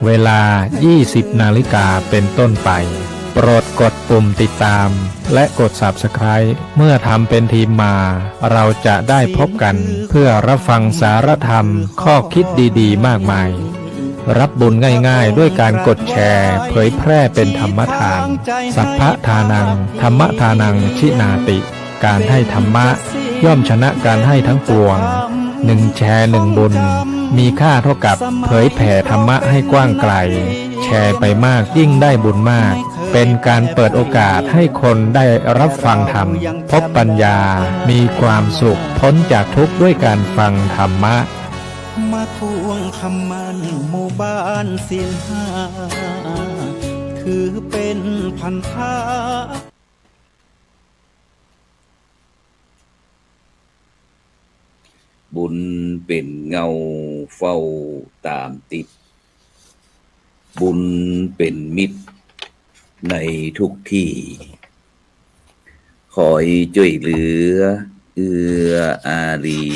เวลา 20 นาฬิกาเป็นต้นไป โปรดกดปุ่มติดตามและกด Subscribe เมื่อทำเป็นทีมมา เราจะได้พบกันเพื่อรับฟังสารธรรมข้อคิดดีๆ มากมาย รับบุญง่ายๆด้วยการกดแชร์เผยแพร่เป็นธรรมทาน สัพพทานัง ธรรมทานังชินาติ การให้ธรรมะย่อมชนะการให้ทั้งปวง 1 แชร์ 1 บุญ มีค่าเท่ากับเผยแผ่ธรรมะให้กว้างไกล แชร์ไปมากยิ่งได้บุญมาก เป็นการเปิดโอกาสให้คนได้รับฟังธรรม พบปัญญา มีความสุขพ้นจากทุกข์ด้วยการฟังธรรมะมาทวงคำมันหมู่บ้านศีลห้าถือเป็นพันธะบุญเป็นเงาเฝ้าตามติดบุญเป็นมิตรในทุกที่คอยช่วยเหลือเอื้ออารี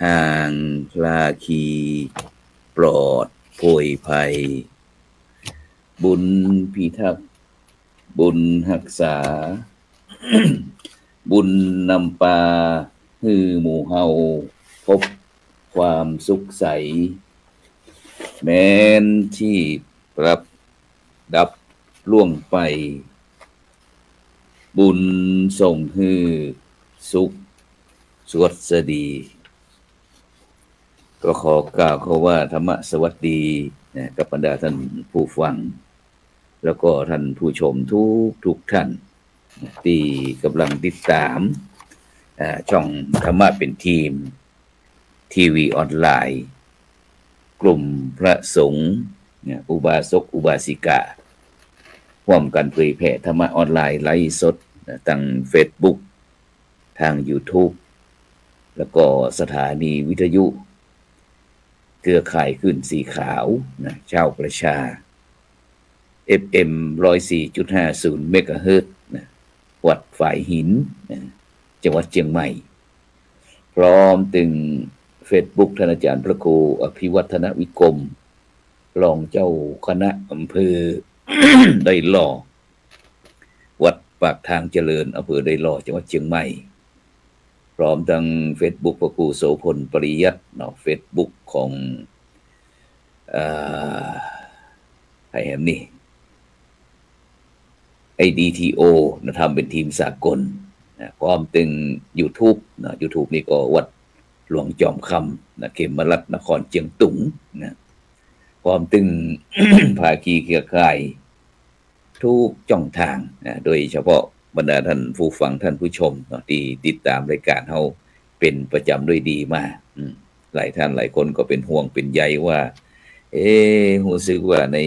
ห่างพลาคีปลอดโผยภัยบุญพิทักษ์บุญรักษา บุญนำปาฮือหมู่เฮาพบความสุขใสแม้นที่ปรับดับล่วงไปบุญส่งฮือสุขสวัสดีก็ขอกล่าวเขาว่าธรรมะสวัสดีกับบรรดาท่านผู้ฟังแล้วก็ท่านผู้ชมทุกท่านที่กำลังติดตามช่องธรรมะเป็นทีมทีวีออนไลน์กลุ่มพระสงฆ์อุบาสกอุบาสิการ่วมกันเผยแผ่ธรรมะออนไลน์ไลฟ์สดทาง Facebook ทาง YouTube แล้วก็สถานีวิทยุเครือข่ายขึ้นสีขาวชาวประชา FM 104.50 เมกะเฮิรตซ์วัดฝ่ายหินจังหวัดเชียงใหม่พร้อมถึง Facebook ท่านอาจารย์พระครูอภิวัฒนวิกรมรองเจ้าคณะอำเภอ ได้หล่อวัดปากทางเจริญอำเภอได้หล่อจังหวัดเชียงใหม่พร้อมทั้ง Facebook พระครูโสพลปริยัติFacebook ของใครแหมนี่ IDTO ทำเป็นทีมสากลพร้อมถึง YouTube YouTube นี่ก็วัดหลวงจอมคำเขมรัตน์นครเชียงตุงพร้อมถึง ภาคีเครือข่ายทุกช่องทางโดยเฉพาะบรรดาท่านผู้ฟังท่านผู้ชมที่ติดตามรายการเฮาเป็นประจำด้วยดีมากหลายท่านหลายคนก็เป็นห่วงเป็นใยว่ารู้สึกว่าใน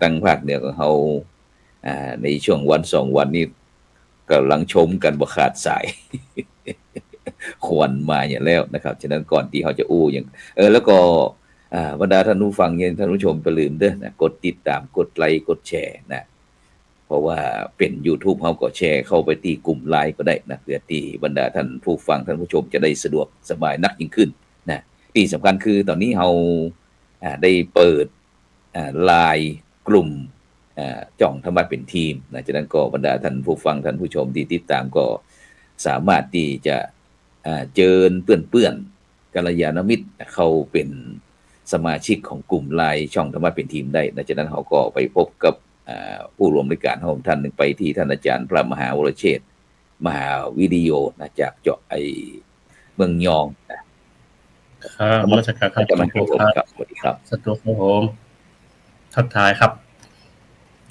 ตั้งภาคเนี่ยของเฮาในช่วงวัน2วันนี้กำลังชมกันบ่ขาดสาย ควรมาอย่างแล้วนะครับฉะนั้นก่อนที่เขาจะอู้อย่างแล้วก็บรรดาท่านผู้ฟังท่านผู้ชมอย่าลืมเด้อนะกดติดตามกดไลค์กดแชร์นะเพราะว่าเป็น YouTube เฮาก็แชร์เข้าไปที่กลุ่ม LINE ก็ได้นะเพื่อที่บรรดาท่านผู้ฟังท่านผู้ชมจะได้สะดวกสบายนักยิ่งขึ้นนะที่สำคัญคือตอนนี้เฮาได้เปิดLINE กลุ่มจ่องธรรมะเป็นทีมนะฉะนั้นก็บรรดาท่านผู้ฟังท่านผู้ชมที่ติดตามก็สามารถที่จะเจิญเพื่อนกัลยาณมิตรเขาเป็นสมาชิกของกลุ่ม LINE ช่องธรรมะเป็นทีมได้นะฉะนั้นเขาก็ไปพบกับผู้ร่วมรายการของท่านหนึ่งไปที่ท่านอาจารย์พระมหาวรเชษฐ์มหาวิริโยนะจากเจาะเมืองยองครับมาจากการครับสวัสดีครับสตุครับผมทักทายครับ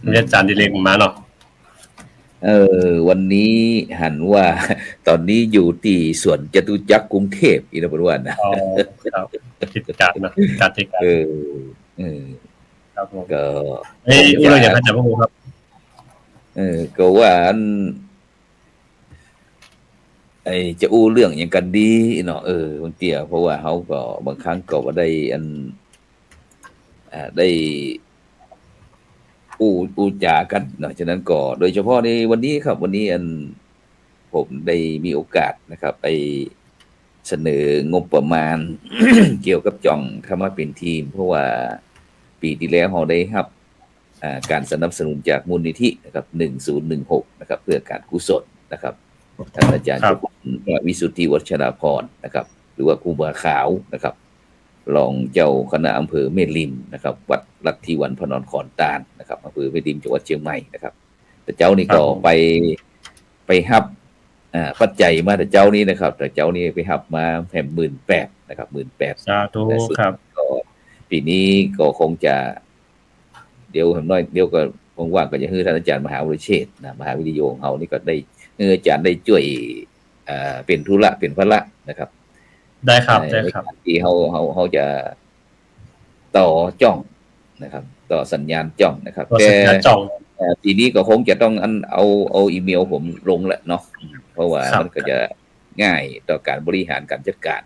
อาจารย์ดิเลกมาเนาะวันนี้หันว่าตอนนี้อยู่ที่สวนจตุจักรกรุงเทพอีกแล้วบ่ว่านะครับกิจการนะการจัดการครับผมก็อุลอย่างนั้นจะพูดครับก็ว่าจะอู้เรื่องอย่างกันดีเนาะบางทีเพราะว่าเฮาก็บางครั้งก็บ่ได้ได้อูจากันเนาะฉะนั้นก็โดยเฉพาะในวันนี้ครับวันนี้ผมได้มีโอกาสนะครับไป เสนองบประมาณ เกี่ยวกับจ่องเข้ามาเป็นทีม เพราะว่าปีที่แล้วเราได้รับการสนับสนุนจากมูลนิธินะครับ1016นะครับเพื่อการกุศลนะครับท่านอาจารย์เจ้าคุณวิสุทธิวัชราพรนะครับหรือว่าครูบาขาวนะครับรองเจ้าคณะอำเภอเมริมนะครับวัดลัทธิวันพนอนขอนตาลนะครับอำเภอเมริมจังหวัดเชียงใหม่นะครับแต่เจ้านี่ก็ไปรับปัจจัยมาแต่เจ้านี้นะครับแต่เจ้านี้ไปรับมาแห่18,000นะครับ18,000สาธุครับก็ปีนี้ก็คงจะเดี๋ยวน้อยเดี๋ยวก็ว่างๆก็จะให้ท่านอาจารย์มหาวิเชษฐ์นะมหาวิทยโยของเฮานี่ก็ได้อาจารย์ได้ช่วยเป็นธุระเป็นภาระนะครับได้ครับได้ครับที่เขาจะต่อจ้องนะครับต่อสัญญาณจ้องนะครับต่อสัญญาณจ้องปีนี้ก็คงจะต้องเอาอีเมลผมลงแหละเนาะเพราะว่ามันก็จะง่ายต่อการบริหารการจัดการ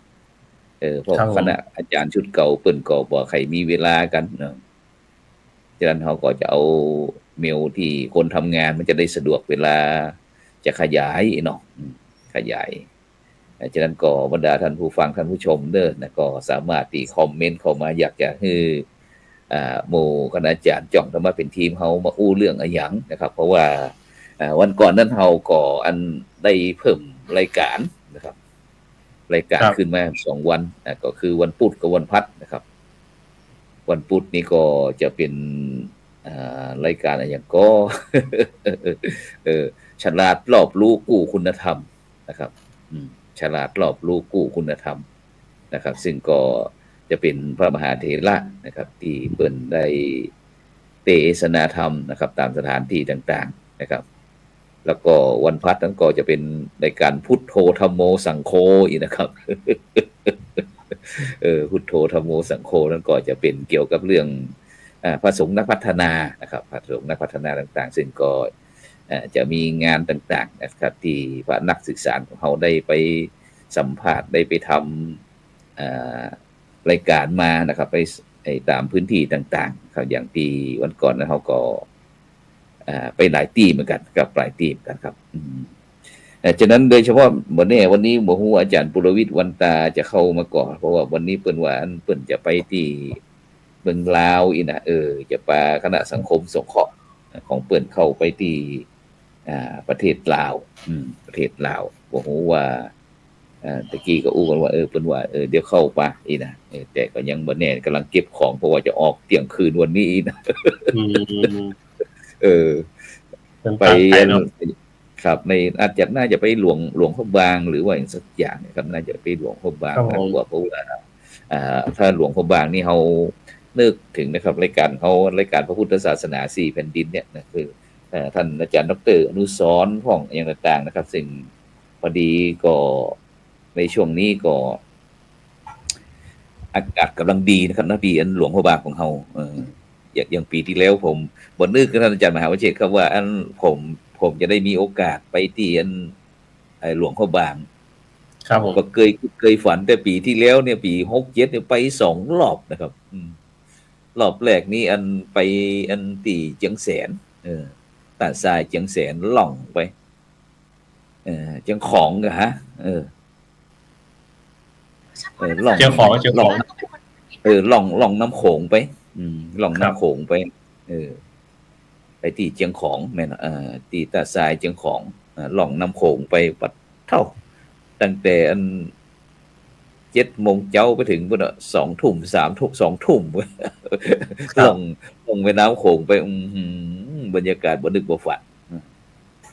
เพราะคณะอาจารย์ชุดเก่าเปิ้นก็บ่ใครมีเวลากันเนาะฉะนั้นเขาก็จะเอาเมลที่คนทำงานมันจะได้สะดวกเวลาจะขยายเนาะขยายฉะนั้นก็บรรดาท่านผู้ฟังท่านผู้ชมเด้อนะก็สามารถที่คอมเมนต์เข้ามาอยากจะให้หมู่คณาจารย์จ่องทำมาเป็นทีมเฮามาอู้เรื่องอะไรหยังนะครับเพราะว่าวันก่อนนั้นเฮาก็ได้เพิ่มรายการนะครับรายการขึ้นมา2วันก็คือวันพุธกับวันพัดนะครับวันพุธนี้ก็จะเป็นรายการอะไรอย่างก็ ฉลาดรอบรู้กู้คุณธรรมนะครับฉลาดรอบรู้กู้คุณธรรมนะครับซึ่งก็จะเป็นพระมหาเถระนะครับที่เปิ้นได้เทศนาธรรมนะครับตามสถานที่ต่างๆนะครับแล้วก็วันพัดนั้นก็จะเป็นรายการพุทโธธัมโมสังโฆอีกนะครับ พุทโธธัมโมสังโฆนั้นก็จะเป็นเกี่ยวกับเรื่องพระสงฆ์นักพัฒนานะครับพระสงฆ์นักพัฒนาต่างๆซึ่งก็จะมีงานต่างๆนะครับที่พระนักศึกษาของเขาได้ไปสัมภาษณ์ได้ไปทำรายการมานะครับไปตามพื้นที่ต่างๆครับอย่างที่วันก่อนนะเขาก็ไปหลายที่เหมือนกันกับหลายที่เหมือนกันครับฉะนั้นโดยเฉพาะวันนี้บ่ฮู้อาจารย์ปุรวิทย์วันตาจะเข้ามาก่อนเพราะว่าวันนี้เปิ้นว่าเปิ้นจะไปที่เมืองลาวอีนะจะพาคณะสังคมสงเคราะห์ของเปิ้นเข้าไปที่ประเทศลาวประเทศลาวบ่ฮู้ว่าตะกี้ก็อู้กันว่าเปิ้นว่าเดี๋ยวเข้าไปอีนะแต่ก็ยังบ่แน่กำลังเก็บของเพราะว่าจะออกเที่ยงคืนวันนี้นะไปครับในอาจจะน่าจะไปหลวงพระบางหรือว่าอย่างสักอย่างครับน่าจะไปหลวงพระบางเพราะว่าถ้าหลวงพระบางนี่เฮานึกถึงนะครับรายการพระพุทธศาสนา4แผ่นดินเนี่ยนะคือท่านอาจารย์ดร.อนุสรณ์ของอย่างต่างๆนะครับซึ่งพอดีก็ในช่วงนี้ก็อากาศกำลังดีนะครับนะปีหลวงพระบางของเฮาอย่างปีที่แล้วผมบ่นึกกับท่านอาจารย์มหาวิเชษฐ์ครับว่าผมจะได้มีโอกาสไปที่หลวงพระบางครับผมก็เคยฝันแต่ปีที่แล้วเนี่ยปี67เนี่ยไป2รอบนะครับรอบแรกนี่ไปที่เจียงแสนตาดทรายเจียงแสนล่องไปเจียงของก็ฮะล่องเจียงของล่องน้ำโขงไปล่องน้ำโขงไปไปที่เจียงของแม่นที่ตาดทรายเจียงของล่องน้ำโขงไปปัดเท่าตั้งแต่7 โมงเช้าไปถึงพุ่นน่ะ2 ทุ่ม3 ทุ่ม2 ทุ่มลงแม่น้ำโขงไปบรรยากาศบ่นึกบ่ฝัน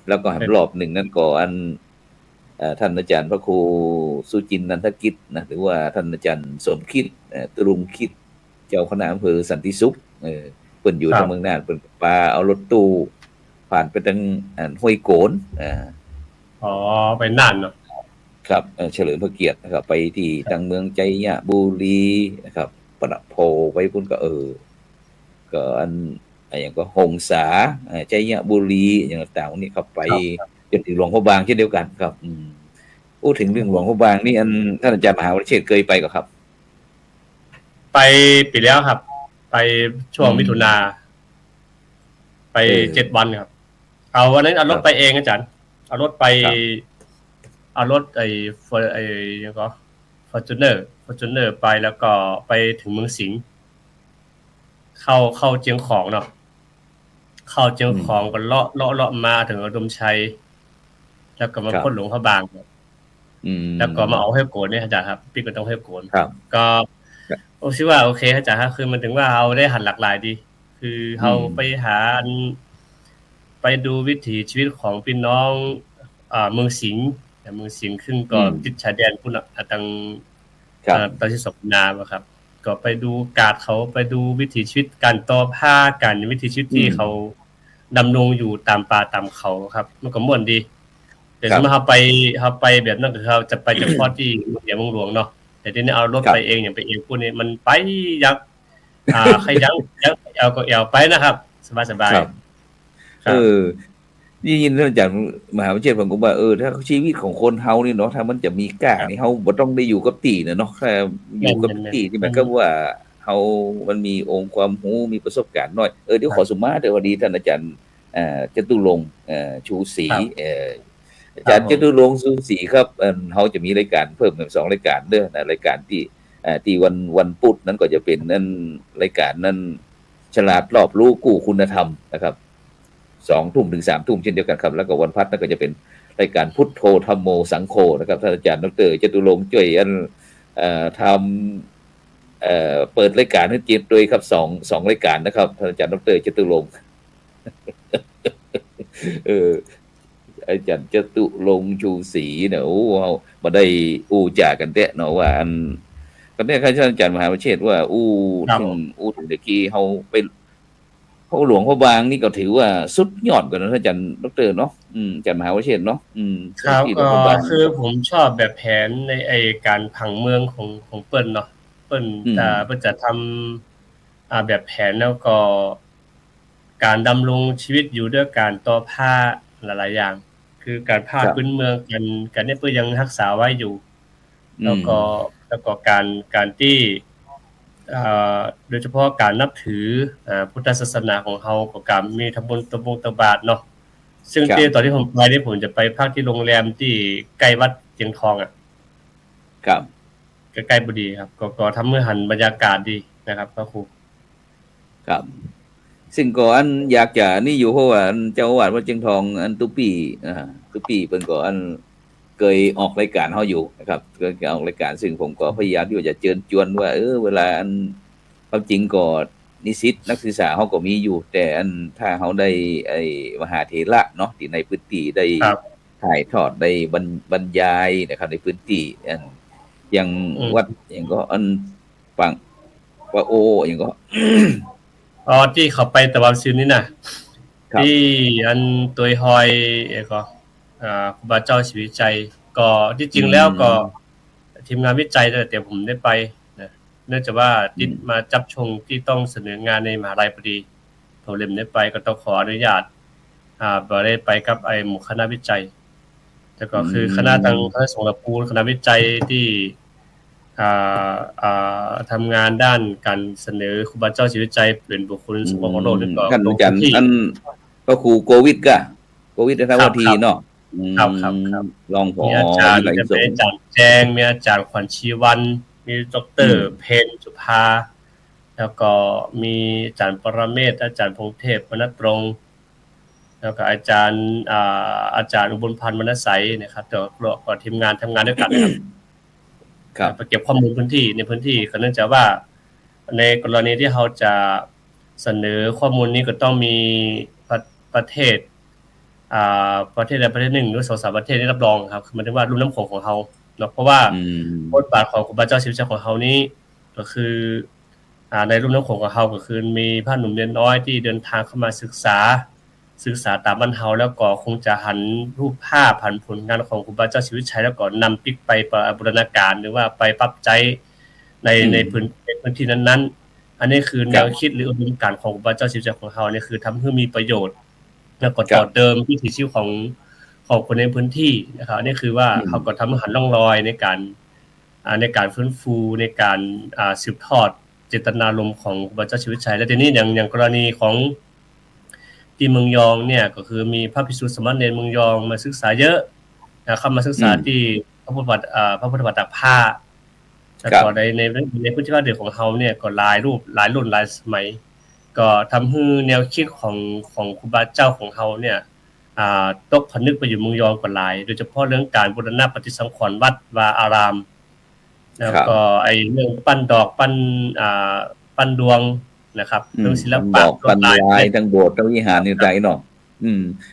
แล้วก็รอบหนึ่งนั้นก็ท่านอาจารย์พระครูสุจินต์นันทกิจนะหรือว่าท่านอาจารย์สมคิดตรุงคิดเจ้าคณะอำเภอสันติสุขเพิ่นอยู่ทางเมืองน่านเพิ่นพาเอารถตู้ผ่านไปทางห้วยโกนไปน่านเนาะครับเฉลิมพระเกียรตินะครับไปที่ทางเมืองชัยบุรีนะครับประโพไปพุ่นก็ก็อย่างก็หงสาชัยบุรีอย่างต่างๆนี่ครับไปจนถึงหลวงพระบางเช่นเดียวกันครับพูดถึงเรื่องหลวงพระบางนี่ท่านอาจารย์มหาวิเชษฐ์เคยไปก็ครับไปปีแล้วครับไปช่วงมิถุนาไป7 วันครับเอาวันนั้นเอารถไปเองอาจารย์เอารถไปเอารถยังก็ Fortuner ไปแล้วก็ไปถึงเมืองสิงห์เข้าเจียงของเนาะเข้าเจียงของก็เลาะมาถึงอุดมชัยแล้วก็มาพ้นหลวงพระบางแล้วก็มาเอาให้โกนเนี่ยอาจารย์ครับพี่ก็ต้องให้โกนก็ผมคิดว่าโอเคอาจารย์ครับคือมันถึงว่าเอาได้หันหลากหลายดีคือเราไปหาไปดูวิถีชีวิตของพี่น้องเมืองสิงห์ขึ้นก็ติดชายแดนพุ่นตังตอนที่สกนาครับก็ไปดูกาดเขาไปดูวิถีชีวิตการต่อผ้าการวิถีชีวิตที่เขาดำรงอยู่ตามป่าตามเขาครับมันก็ม่วนดีแต่สมมติเราไปแบบนั้นคือเราจะไปจากพอที่เมืองหลวงเนาะแต่ทีนี้เอารถไปเองอย่างไปเองพวกนี้มันไปยักใครยังเอาก็เอาไปนะครับสบายยินเรื่องจากมหาวิทยาลัยผมก็ว่าถ้าชีวิตของคนเฮานี่เนาะถ้ามันจะมีกล้านี่เฮาบ่ต้องได้อยู่กับที่เนาะแค่อยู่กับที่นี่หมายความว่าเฮามันมีองค์ความรู้มีประสบการณ์น้อยเดี๋ยวขอสุมาเดี๋ยววันนี้ท่านอาจารย์จตุรงค์ชูศรีอาจารย์จตุรงค์ชูศรีครับเฮาจะมีรายการเพิ่มอีก2รายการเด้อนะรายการที่วันพุธนั้นก็จะเป็นนั่นรายการนั้นฉลาดรอบรู้กู้คุณธรรมนะครับ2 ทุ่มถึง 3 ทุ่มเช่นเดียวกันครับแล้วก็วันพัฒน์นั่นก็จะเป็นรายการพุทโธธัมโมสังโฆนะครับท่านอาจารย์ดร.จตุรงค์ช่วยทำเปิดรายการให้จิตโดยครับ2รายการนะครับท่านอาจารย์ดร.จตุรงค์อาจารย์จตุรงค์ชูศรีเนี่ยโอ้มาได้จ่ากันแท้เนาะว่าอันกันเนี่ยครับอาจารย์มหาวิเชษฐ์ว่าถึงเมื่อกี้เฮาไปพระหลวงพระบางนี่ก็ถือว่าสุดยอดกว่านะอาจารย์ดร.เนาะอาจารย์มหาวิเชษฐ์เนาะครับก็คือผมชอบแบบแผนในการผังเมืองของเปิ้นเนาะเปิ้นจะทำแบบแผนแล้วก็การดำรงชีวิตอยู่ด้วยการต่อผ้าหลายๆอย่างคือการผ้าพื้นเมืองกันเนี่ยเปิ้นยังรักษาไว้อยู่แล้วก็การที่โดยเฉพาะการนับถือพุทธศาสนาของเฮาก็การมีทำบุญตบาตรเนาะซึ่งตอนที่ผมไปนี่ผมจะไปพักที่โรงแรมที่ใกล้วัดเจียงทองครับใกล้ๆบุรีครับก็ทำให้หันบรรยากาศดีนะครับพระครูครับซึ่งก็อันอยากจะนี่อยู่เพราะว่าเจ้าอาวาสวัดเจียงทองอันตุปีเพิ่นก็อันเคยออกรายการเฮาอยู่นะครับเคยออกรายการซึ่งผมก็พยายามที่จะเชิญชวนว่าเวลาอันความจริงก็นิสิตนักศึกษาเฮาก็มีอยู่แต่อันถ้าเฮาได้มหาเถระเนาะที่ในพื้นที่ได้ถ่ายทอดได้บรรยายนะครับในพื้นที่อันอย่างวัดอย่างก็อันปังว่าอย่างก็ที่เขาไปตะวันซื่อนี่น่ะที่อันตัวหอยก็ครูบาเจ้าชีวิตใจก็ที่จริงแล้วก็ทีมงานวิจัยแต่ผมได้ไปนะเนื่องจากว่าติดมาจับชงที่ต้องเสนองานในมหาวิทยาลัยพอดีผมเลยได้ไปก็ต้องขออนุญาตบ่ได้ไปกับหมู่คณะวิจัยแต่ก็คือคณะทางสงฆ์ปูนคณะวิจัยที่ทำงานด้านการเสนอครูบาเจ้าชีวิตใจเป็นบุคคลสมบูรณ์โลกนี่ก็ลงพื้นที่ก็ครูโควิดนะครับว่าทีเนาะครับรองผออาจารย์แจงมีอาจารย์ขวัญชีวันมีดร.เพนสุภาแล้วก็มีอาจารย์ปรเมศอาจารย์พงษ์เทพมณตรงแล้วก็อาจารย์อุบลพันธ์มณไสนะครับก็ทีมงานทำงานด้วยกันครับไปเก็บข้อมูลพื้นที่ในพื้นที่ก็เนื่องจากว่าในกรณีที่เขาจะเสนอข้อมูลนี้ก็ต้องมีประเทศใดประเทศหนึ่งหรือ2-3ประเทศที่รับรองครับคือหมายถึงว่ารุ่มน้ำโขงของเฮาเนาะเพราะว่าบทบาทของครูบาเจ้าชีวิตใจของเฮานี้ก็คือในรุ่มน้ำโขงของเฮาก็คือมีพระหนุ่มเรียนน้อยที่เดินทางเข้ามาศึกษาตามบ้านเฮาแล้วก็คงจะหันรูปภาพผลงานของครูบาเจ้าชีวิตชัยแล้วก็นำปิ๊กไปบูรณาการหรือว่าไปปรับใจในพื้นที่นั้นๆอันนี้คือแนวคิดหรืออุดมการณ์ของครูบาเจ้าชีวิตใจของเฮานี่คือทำให้มีประโยชน์แล้วก็ต่อเติมวิถีชีวิตของคนในพื้นที่นะครับนี่คือว่าเขาก็ทำให้หันร่องรอยในการฟื้นฟูในการสืบทอดเจตนารมณ์ของครูบาเจ้าชีวิตชัยและทีนี้อย่างกรณีของที่เมืองยองเนี่ยก็คือมีพระภิกษุสามเณรเมืองยองมาศึกษาเยอะเข้ามาศึกษาที่พระพุทธบาทตากผ้า แต่ก็ในพุทธภาษิตของเฮาเนี่ยก็หลายรูปหลายรุ่นหลายสมัยก็ทำให้แนวคิดของครูบาเจ้าของเฮาเนี่ยตกผนึกไปอยู่เมืองยองก็หลายโดยเฉพาะเรื่องการบูรณะปฏิสังขรณ์วัดวาอารามแล้วก็ไอ้เรื่องปั้นดอกปั้นดวงนะครับเรื่องศิลปะดอกปั้นลายทั้งโบสถ์ทั้งวิหารนี่ใจเนาะ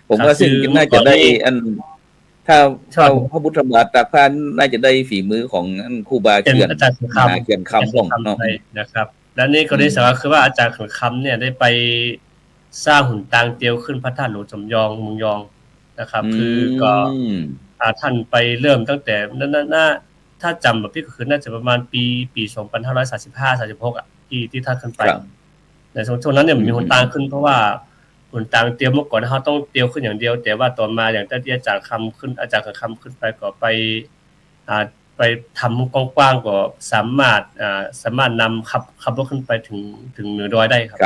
ผมว่าซึ่งน่าจะได้อันถ้าพระพุทธบาทตากพานน่าจะได้ฝีมือของครูบาเขื่อนอาจารย์เขื่อนคำของเนาะนะครับและนี่ก็ได้สาระคือว่าอาจารย์เขื่อนคำเนี่ยได้ไปสร้างหุ่นตางเตียวขึ้นพระธาตุหลวงจำยองเมืองยองนะครับคือก็ท่านไปเริ่มตั้งแต่น่าถ้าจำแบบพี่ก็คือน่าจะประมาณปี2535-36อ่ะที่ท่านขึ้นไปในช่วงนั้นเนี่ยมันมีหุ่นตางขึ้นเพราะว่าหุ่นตางเตียวเมื่อก่อนเขาต้องเตียวขึ้นอย่างเดียวแต่ว่าต่อมาอย่างที่อาจารย์คำขึ้นไปก็ไปทำกว้างๆก็สามารถนำขับรถขึ้นไปถึงเหนือดอยได้ครับ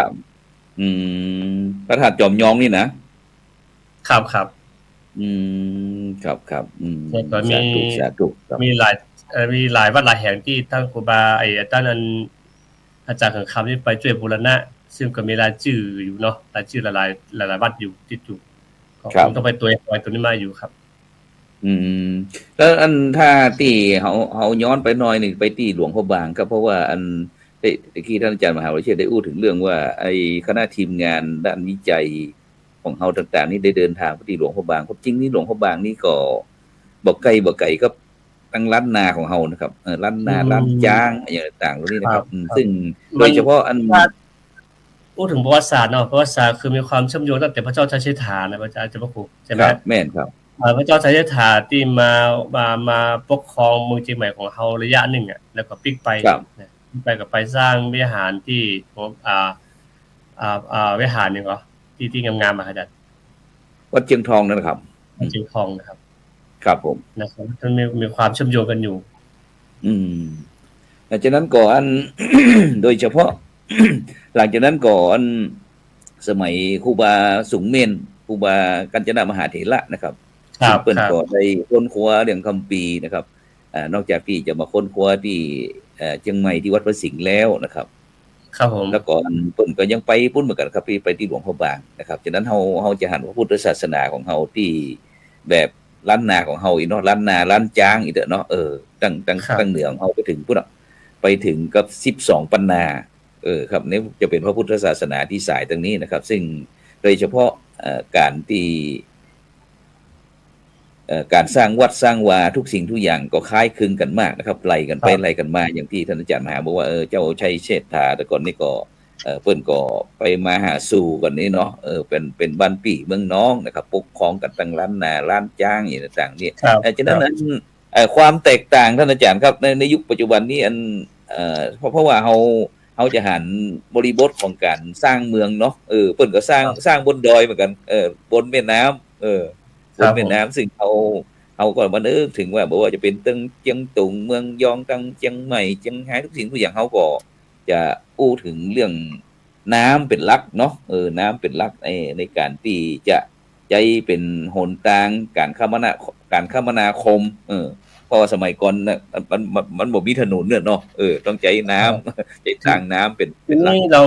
พระธาตุจอมยองนี่นะครับครับก็มีหลายวัดหลายแห่งที่ทั้งครูบาท่านอาจารย์ของคำนี่ไปช่วยบูรณะซึ่งก็มีรายชื่ออยู่เนาะรายชื่อหลายวัดอยู่ติดอยู่ผมต้องไปตัวนี้มาอยู่ครับแล้วอันถ้าที่เขาย้อนไปหน่อยนึงไปที่หลวงพ่อบางครับเพราะว่าอันที่ท่านอาจารย์มหาวิเชษฐ์ได้อู้ถึงเรื่องว่าไอ้คณะทีมงานด้านวิจัยของเฮาต่างๆนี่ได้เดินทางไปที่หลวงพ่อบางเพราะจริงนี่หลวงพ่อบางนี่ก็บ่ไกลก็ตั้งล้านนาของเฮานะครับล้านนาล้านจ้างอย่างต่างๆตรงนี้นะครับซึ่งโดยเฉพาะอันพูดถึงประวัติศาสตร์เนาะประวัติศาสตร์คือมีความเชื่อมโยงตั้งแต่พระเจ้าชัยเชษฐานะพระอาจารย์พระครูใช่มั้ยแม่นครับพระเจ้าชัยเชษฐาที่มาปกครองเมืองเชียงใหม่ของเฮาระยะนึงอ่ะแล้วก็ปิกไปก็ไปสร้างวิหารที่วิหารนึงเหรอที่งามๆอ่ะอาจารย์วัดเชียงทองนั่นครับเชียงทองนะครับครับผมนะครับมันมีความเชื่อมโยงกันอยู่หลังจากนั้นก่อน โดยเฉพาะ หลังจากนั้นก่อนสมัยครูบาสุงเมนครูบากัญจนมหาเถระนะครับเปิ้นก็ได้ค้นคว้าเรื่องคัมภีร์นะครับนอกจากที่จะมาค้นคว้าที่เชียงใหม่ที่วัดพระสิงห์แล้วนะครับครับผมแล้วก่อนเปิ้นก็ยังไปพุ่นเหมือนกันครับไปที่หลวงพ่อบางนะครับฉะนั้นเฮาจะหันพระพุทธศาสนาของเฮาที่แบบล้านนาของเฮาอีเนาะล้านนาล้านจ้างอีเด้อเนาะตั้งเหนือของเฮาไปถึงพุ่นไปถึงกับ12ปันนาครับนี่จะเป็นพระพุทธศาสนาที่สายตรงนี้นะครับซึ่งโดยเฉพาะการที่การสร้างวัดสร้างวาทุกสิ่งทุกอย่างก็คล้ายคลึงกันมากนะครับไล่กันไปไล่กันมาอย่างที่ท่านอาจารย์มหาบอกว่าเจ้าชัยเชษฐาแต่ก่อนนี้ก็เปิ้นก็ไปมาหาสู่กันนี้เนาะเป็นบ้านปี่เมืองน้องนะครับปกครองกันตั้งล้านนาล้านจ้างอย่างต่างๆนี่ฉะนั้นความแตกต่างท่านอาจารย์ครับในยุคปัจจุบันนี้เพราะว่าเขาจะหันบริบทของการสร้างเมืองเนาะเปิ้นก็สร้างบนดอยเหมือนกันบนแม่น้ำบนแม่น้ำซึ่งเขาก็มานึกถึงว่าบอกว่าจะเป็นตึงเชียงตุงเมืองยองตังเชียงใหม่เชียงรายทุกสิ่งทุกอย่างเขาก็จะอู้ถึงเรื่องน้ำเป็นหลักเนาะน้ำเป็นหลักในการที่จะใจเป็นหนทางการคมนาคมเพราะว่าสมัยก่อนน่ะมันบ่มีถนนเนาะต้องใจน้ำใจทางน้ำเป็นหลักนี่เรา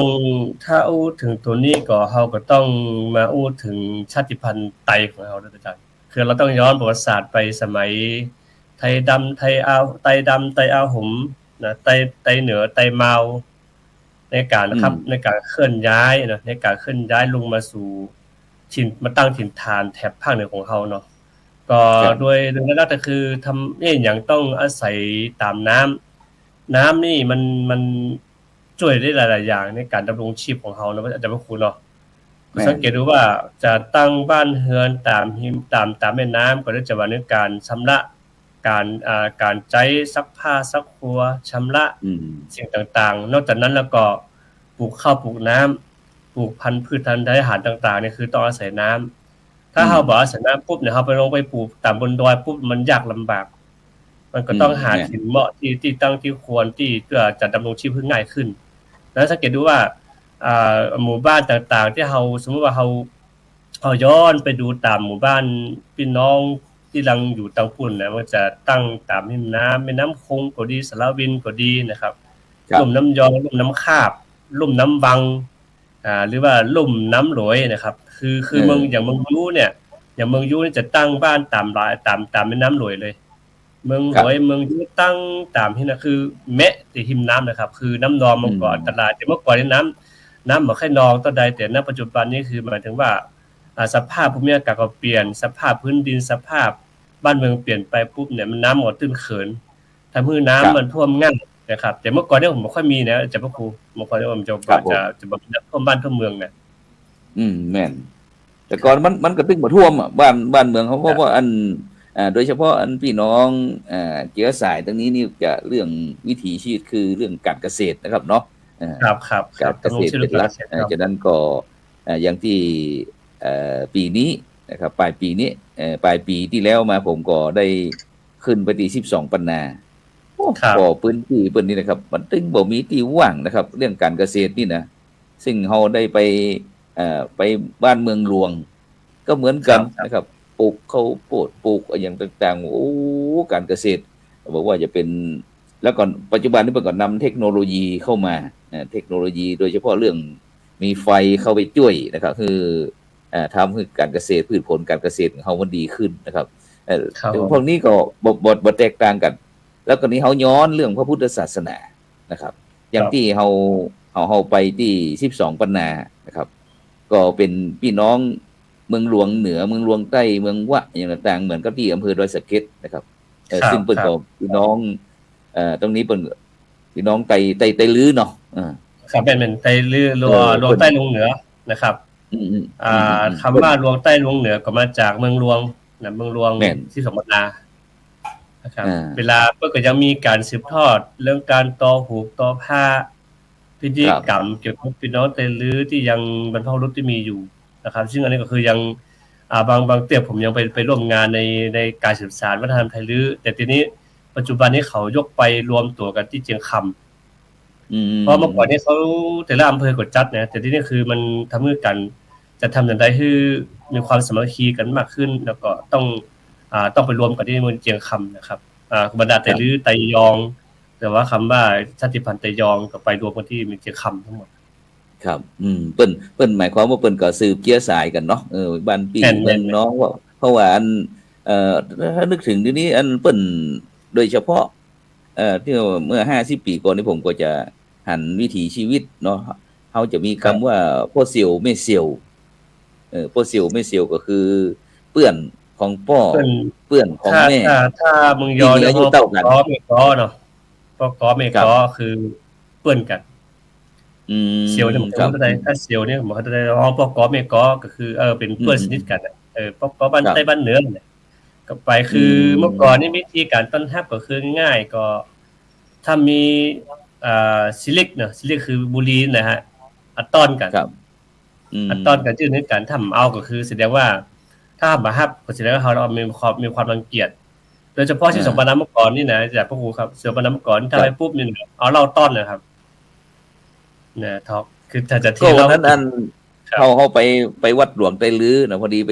ถ้าอู้ถึงตัวนี้ก็เฮาก็ต้องมาอู้ถึงชาติพันธุ์ไตของเฮาด้วยอาจารย์คือเราต้องย้อนประวัติศาสตร์ไปสมัยไทยดำไทยอาวไตดำไตอาวหมนะไตเหนือไตเมาในการนะครับในการเคลื่อนย้ายนะในการเคลื่อนย้ายลงมาสู่ถิ่นมาตั้งถิ่นฐานแถบภาคเหนือของเฮาเนาะก็โดยหลักๆก็คือทำอย่างต้องอาศัยตามน้ำนี่มันช่วยได้หลายๆอย่างในการดำรงชีพของเฮานะอาจารย์พระครูเนาะสังเกตดูว่าจะตั้งบ้านเรือนตามแม่น้ำก็จะว่าในการชำระการใช้ซักผ้าซักครัวชำระสิ่งต่างๆนอกจากนั้นแล้วก็ปลูกข้าวปลูกน้ำปลูกพันธุ์พืชพันธุ์อาหารต่างๆเนี่ยคือต้องอาศัยน้ำถ้าเฮาบ่อาศัยน้ำปุ๊บเนี่ยเฮาไปลงไปปลูกตามบนดอยปุ๊บมันยากลำบากมันก็ต้องหาถิ่นเหมาะที่ตั้งที่ควรที่เพื่อจะดำรงชีพให้ง่ายขึ้นแล้วสังเกตดูว่าหมู่บ้านต่างๆที่เฮาสมมุติว่าเฮาย้อนไปดูตามหมู่บ้านพี่น้อง ที่ลังอยู่ตางพุ่นนะมันจะตั้งตามแม่น้ำคงก็ดีสารวินก็ดีนะครับครับลุ่มน้ำยองลุ่มน้ำคาบลุ่มน้ำวังหรือว่าลุ่มน้ำหลวยนะครับคือเมืองอย่างเมืองยูเนี่ยอย่างเมืองยูนี่จะตั้งบ้านตามรายตามแม่น้ำหลวยเลยเมืองหลวยเมืองยูตั้งตามที่นะคือแมะที่หิมน้ำนะครับคือน้ำนองเมื่อก่อนตลาดแต่เมื่อก่อนนี่น้ำบ่ค่อยนองตอนใดแต่ณปัจจุบันนี้คือหมายถึงว่าสภาพภูมิอากาศก็เปลี่ยนสภาพพื้นดินสภาพบ้านเมืองเปลี่ยนไปปุ๊บเนี่ยมันน้ำก็ตื้นเขินทำให้น้ำมันท่วมง่ายนะครับแต่เมื่อก่อนเนี่ยผมบ่ค่อยมีนะจะพ่อครูเมื่อก่อนเนี่ยผมจะบ่ท่วมบ้านท่วมเมืองนะแม่นแต่ก่อนมันก็ตึงบ่ท่วมอ่ะบ้านเมืองเขาเพราะว่าโดยเฉพาะอันพี่น้องเชื้อสายตรงนี้นี่จะเรื่องวิถีชีวิตคือเรื่องการเกษตรนะครับเนาะครับการเกษตรเป็นหลักฉะนั้นก็อย่างที่ปีนี้นะครับปลายปีนี้ปลายปีที่แล้วมาผมก็ได้ขึ้นไปที่12ปันนาก็พื้นที่เปิ้นนี่นะครับมันตึงบ่มีที่ว่างนะครับเรื่องการเกษตรนี่นะซึ่งเฮาได้ไปบ้านเมืองหลวงก็เหมือนกันนะครับปลูกข้าวโพดปลูกอย่างต่างๆโอ้การเกษตรบอกว่าจะเป็นแล้วก่อนปัจจุบันนี้เพิ่นก็นำเทคโนโลยีเข้ามาเทคโนโลยีโดยเฉพาะเรื่องมีไฟเข้าไปช่วยนะครับคือทำให้การเกษตรพืชผลการเกษตรของเฮามันดีขึ้นนะครับพวกนี้ก็บ่แตกต่างกันแล้วก็นี้เฮาย้อนเรื่องพระพุทธศาสนานะครับอย่างที่เฮาไปที่12ปันนานะครับก็เป็นพี่น้องเมืองหลวงเหนือเมืองหลวงใต้เมืองวะอย่างต่างๆเหมือนกับที่อำเภอดอยสะเก็ดนะครับซึ่งเปิ้นก็พี่น้องตรงนี้เปิ้นพี่น้องไตลื้อเนาะครับเป็นไตลื้อลวงใต้ลงเหนือนะครับคำว่าลวงใต้ลวงเหนือก็มาจากเมืองหลวงนะเมืองหลวงที่สมบัตินะครับเวลาเพิ่นก็ยังมีการสืบทอดเรื่องการตอหูกตอผ้าพิธีกรรมเกี่ยวกับพี่น้องไตลื้อที่ยังบรรพบุรุษที่มีอยู่นะครับซึ่งอันนี้ก็คือยังบางเตียบผมยังไปร่วมงานในการสืบสานวัฒนธรรมไทยลื้อแต่ทีนี้ปัจจุบันนี้เขายกไปรวมตัวกันที่เชียงคำเพราะเมื่อก่อนนี้เขาแต่ละอำเภอกดจัดนะแต่ที่นี่คือมันทำให้กันจะทำอย่างไรให้มีความสามัคคีกันมากขึ้นแล้วก็ต้องไปรวมกันที่เมืองเชียงคำนะครับบรรดาไตลื้อไตยองแต่ว่าคำว่าชาติพันธุ์ไตยองก็ไปรวมกันที่เมืองเชียงคำทั้งหมดครับเปิ้นหมายความว่าเปิ้นก็สืบเชื้อสายกันเนาะบ้านพี่เมืองน้องว่าเพราะว่าอันถ้านึกถึงทีนี้อันเปิ้นโดยเฉพาะที่เมื่อ50ปีก่อนนี่ผมก็จะหันวิถีชีวิตเนาะเฮาจะมีคำว่าพ่อเสี่ยวแม่เสี่ยวพ่อเสี่ยวแม่เสี่ยวก็คือเปื้อนของพ่อเปื้อนของแม่ถ้ามึงยอเนี่ยพ่อเมกอเนาะพ่อกอเมกอคือเปื้อนกันเสี่ยวเนี่ยมันก็ได้ถ้าเสี่ยวเนี่ยมันก็ได้พ่อกอเมกอก็คือเป็นเพื่อนสนิทกันพ่อกอบ้านใต้บ้านเหนือเนี่ยก็ไปคือเมื่อก่อนนี่วิธีการต้อนรับก็คือง่ายก็ถ้ามีซิลิกเนาะซิลิกคือบุหรี่นะฮะอัดต้อนกันอัดต้อนกันชื่อนึกกันทำเอาก็คือแสดงว่าถ้ามาฮับก็แสดงว่าเรามีความรังเกียจโดยเฉพาะที่สมบัติเมื่อก่อนนี่นะจากพวกครูครับเสือปนเมื่อก่อนถ้าไปปุ๊บนี่เอาเหล้าต้อนนะครับเนี่ยทอกคือถ้าจะที่เรานั้นเขาไปวัดหลวงไตลื้อนะพอดีไ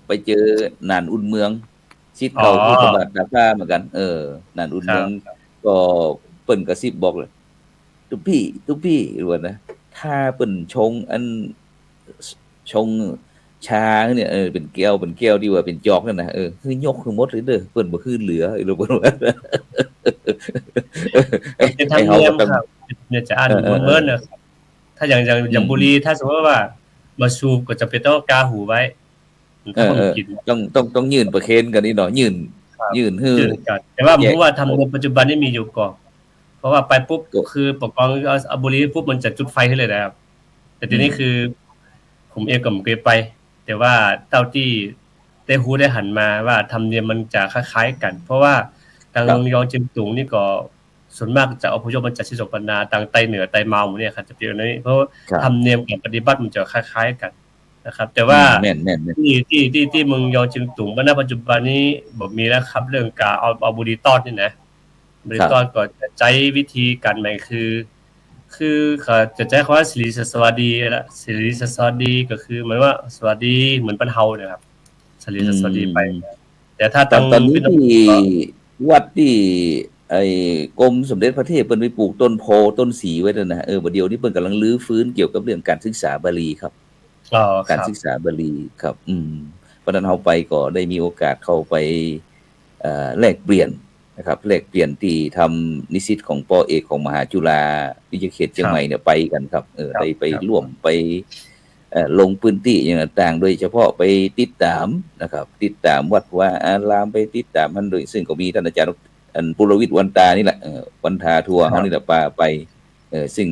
ปเจอหนานอุ่นเมืองชิดเขาที่จังหวัดตากเหมือนกันหนานอุ่นเมืองก็เปิ้นกระซิบบอกเลยทุกพี่รู้นะถ้าเปิ้นชงชาเนี่ยเป็นแก้วดีกว่าเป็นจอกนั่นน่ะคือยกคือหมดเลยเด้อเปิ้นบ่คืนเหลือรู้บ่ว่าเป็นทางเรื่องครับเนี่ยจะอ่านเบิ่นๆนะครับถ้าอย่างบุรีถ้าสมมุติว่ามาสูบก็จะเป็นต้องกาหูไว้ต้องยื่นประเคนกันนี่เนาะยื่นฮือแต่ว่าผมว่าทำในปัจจุบันนี่มีอยู่ก่อนเพราะว่าไปปุ๊บคือปกครองเอาบุรีปุ๊บมันจะจุดไฟขึ้นเลยนะครับแต่ทีนี้คือผมเองก็ไม่เคยไปแต่ว่าเต้าที่ได้ฮู้ได้หันมาว่าธรรมเนียมมันจะคล้ายๆกันเพราะว่าทางยองเจียงตุงนี่ก็ส่วนมากจะอพยพมาจากที่สปนาทางไต้เหนือไต้เมาเนี่ยครับจะเป็นอย่างนี้เพราะธรรมเนียมการปฏิบัติมันจะคล้ายๆกันนะครับแต่ว่าที่เมืองยองเจียงตุงณปัจจุบันนี้บ่มีแล้วครับเรื่องการเอาบุหรี่ต้อนนี่นะบุหรี่ต้อนก็จะใช้วิธีการใหม่คือเขาจะใช้คำว่าสิริสวัสดีละสิริสวัสดีก็คือหมายว่าสวัสดีเหมือนบรรเทาเนี่ยครับสิริสวัสดีไป แต่ถ้า ตอ ทาน ง ตอนนี้ พี่น้อง ที่ ก็ วัดที่ไอ้กรมสมเด็จพระเทพเพิ่นไปปลูกต้นโพต้นศรีไว้นั่นนะบัดเดี๋ยวนี้เพิ่นกำลังรื้อฟื้นเกี่ยวกับเรื่องการศึกษาบาลีครับ อ๋อค การ รับ ศึกษาบาลีครับเพราะฉะนั้นเราไปก็ได้มีโอกาสเข้าไปแลกเปลี่ยนนะครับแลกเปลี่ยนที่ทำนิสิตของปอเอกของมหาจุฬาวิทยาเขตเชียงใหม่เนี่ยไปกันครับได้ไปร่วมไปลงพื้นที่อย่างต่างๆโดยเฉพาะไปติดตามนะครับติดตามวัดว่าอารามไปติดตามมันโดยซึ่งก็มีท่านอาจารย์ปุรวิทย์วันตานี่แหละวันทาทัวร์เฮานี่แหละพาไปซึ่ง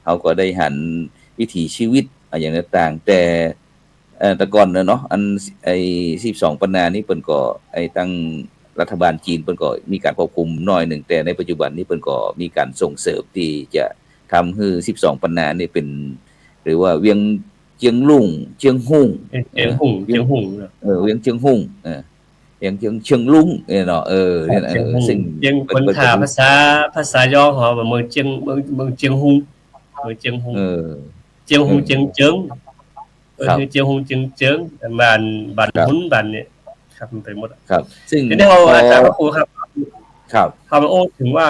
เฮาก็ได้หันวิถีชีวิตอย่างต่างๆแต่ก่อนเนาะอันไอ้12ปันนานี้เปิ้นก็ไอ้ตั้งรัฐบาลจีนเปิ้นก็มีการควบคุมน้อยหนึ่งแต่ในปัจจุบันนี้เปิ้นก็มีการส่งเสริมที่จะทำให้12ปันนานี่เป็นหรือว่าเวียงเจียงลุ่งเจียงหุ่ง เจียงหุ่งเวียงเจียงหุ่งเวียงเชียงลุงเนาะเนี่ยซึ่ง เจียงคนถามภาษาย่อของเมืองเจียงเมืองเจียงหุ่งเมืองเจียงหุ่งเจียงหุ่งเจียงเจิ้งเจียงหุ่งเจียงเจิ้งบ้านหุ้นบ้านเนี่ยครับมันไปหมดครับซึ่งทีนี้เราอาจารย์พระครูครับพอมาโอ้ถึงว่า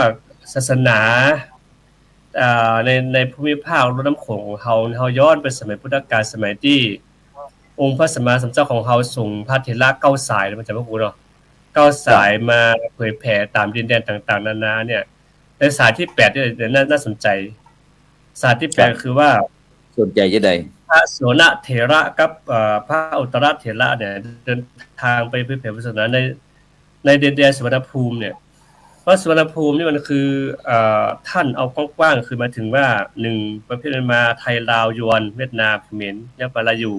ศาสนาในภูมิภาคลุ่มน้ำโขงของเฮาย้อนไปสมัยพุทธกาลสมัยที่องค์พระสัมมาสัมพุทธเจ้าของเฮาส่งพระเถระ9สายมันจะพระครูเนาะ9สายมาเผยแผ่ตามดินแดนต่างๆนานาเนี่ยในสายที่8เนี่ยน่าสนใจสายที่8คือว่าสนใจจะได้พระโสนเถระกับพระอุตรเถระเนี่ยเดินทางไปเผยแผ่ศาสนาในดินแดนสุวรรณภูมิเนี่ยเพราะสุวรรณภูมินี่มันคือท่านเอากว้างๆคือหมายถึงว่า1ประเภทมาไทยลาวยวนเวียดนามเขมรและปาลายู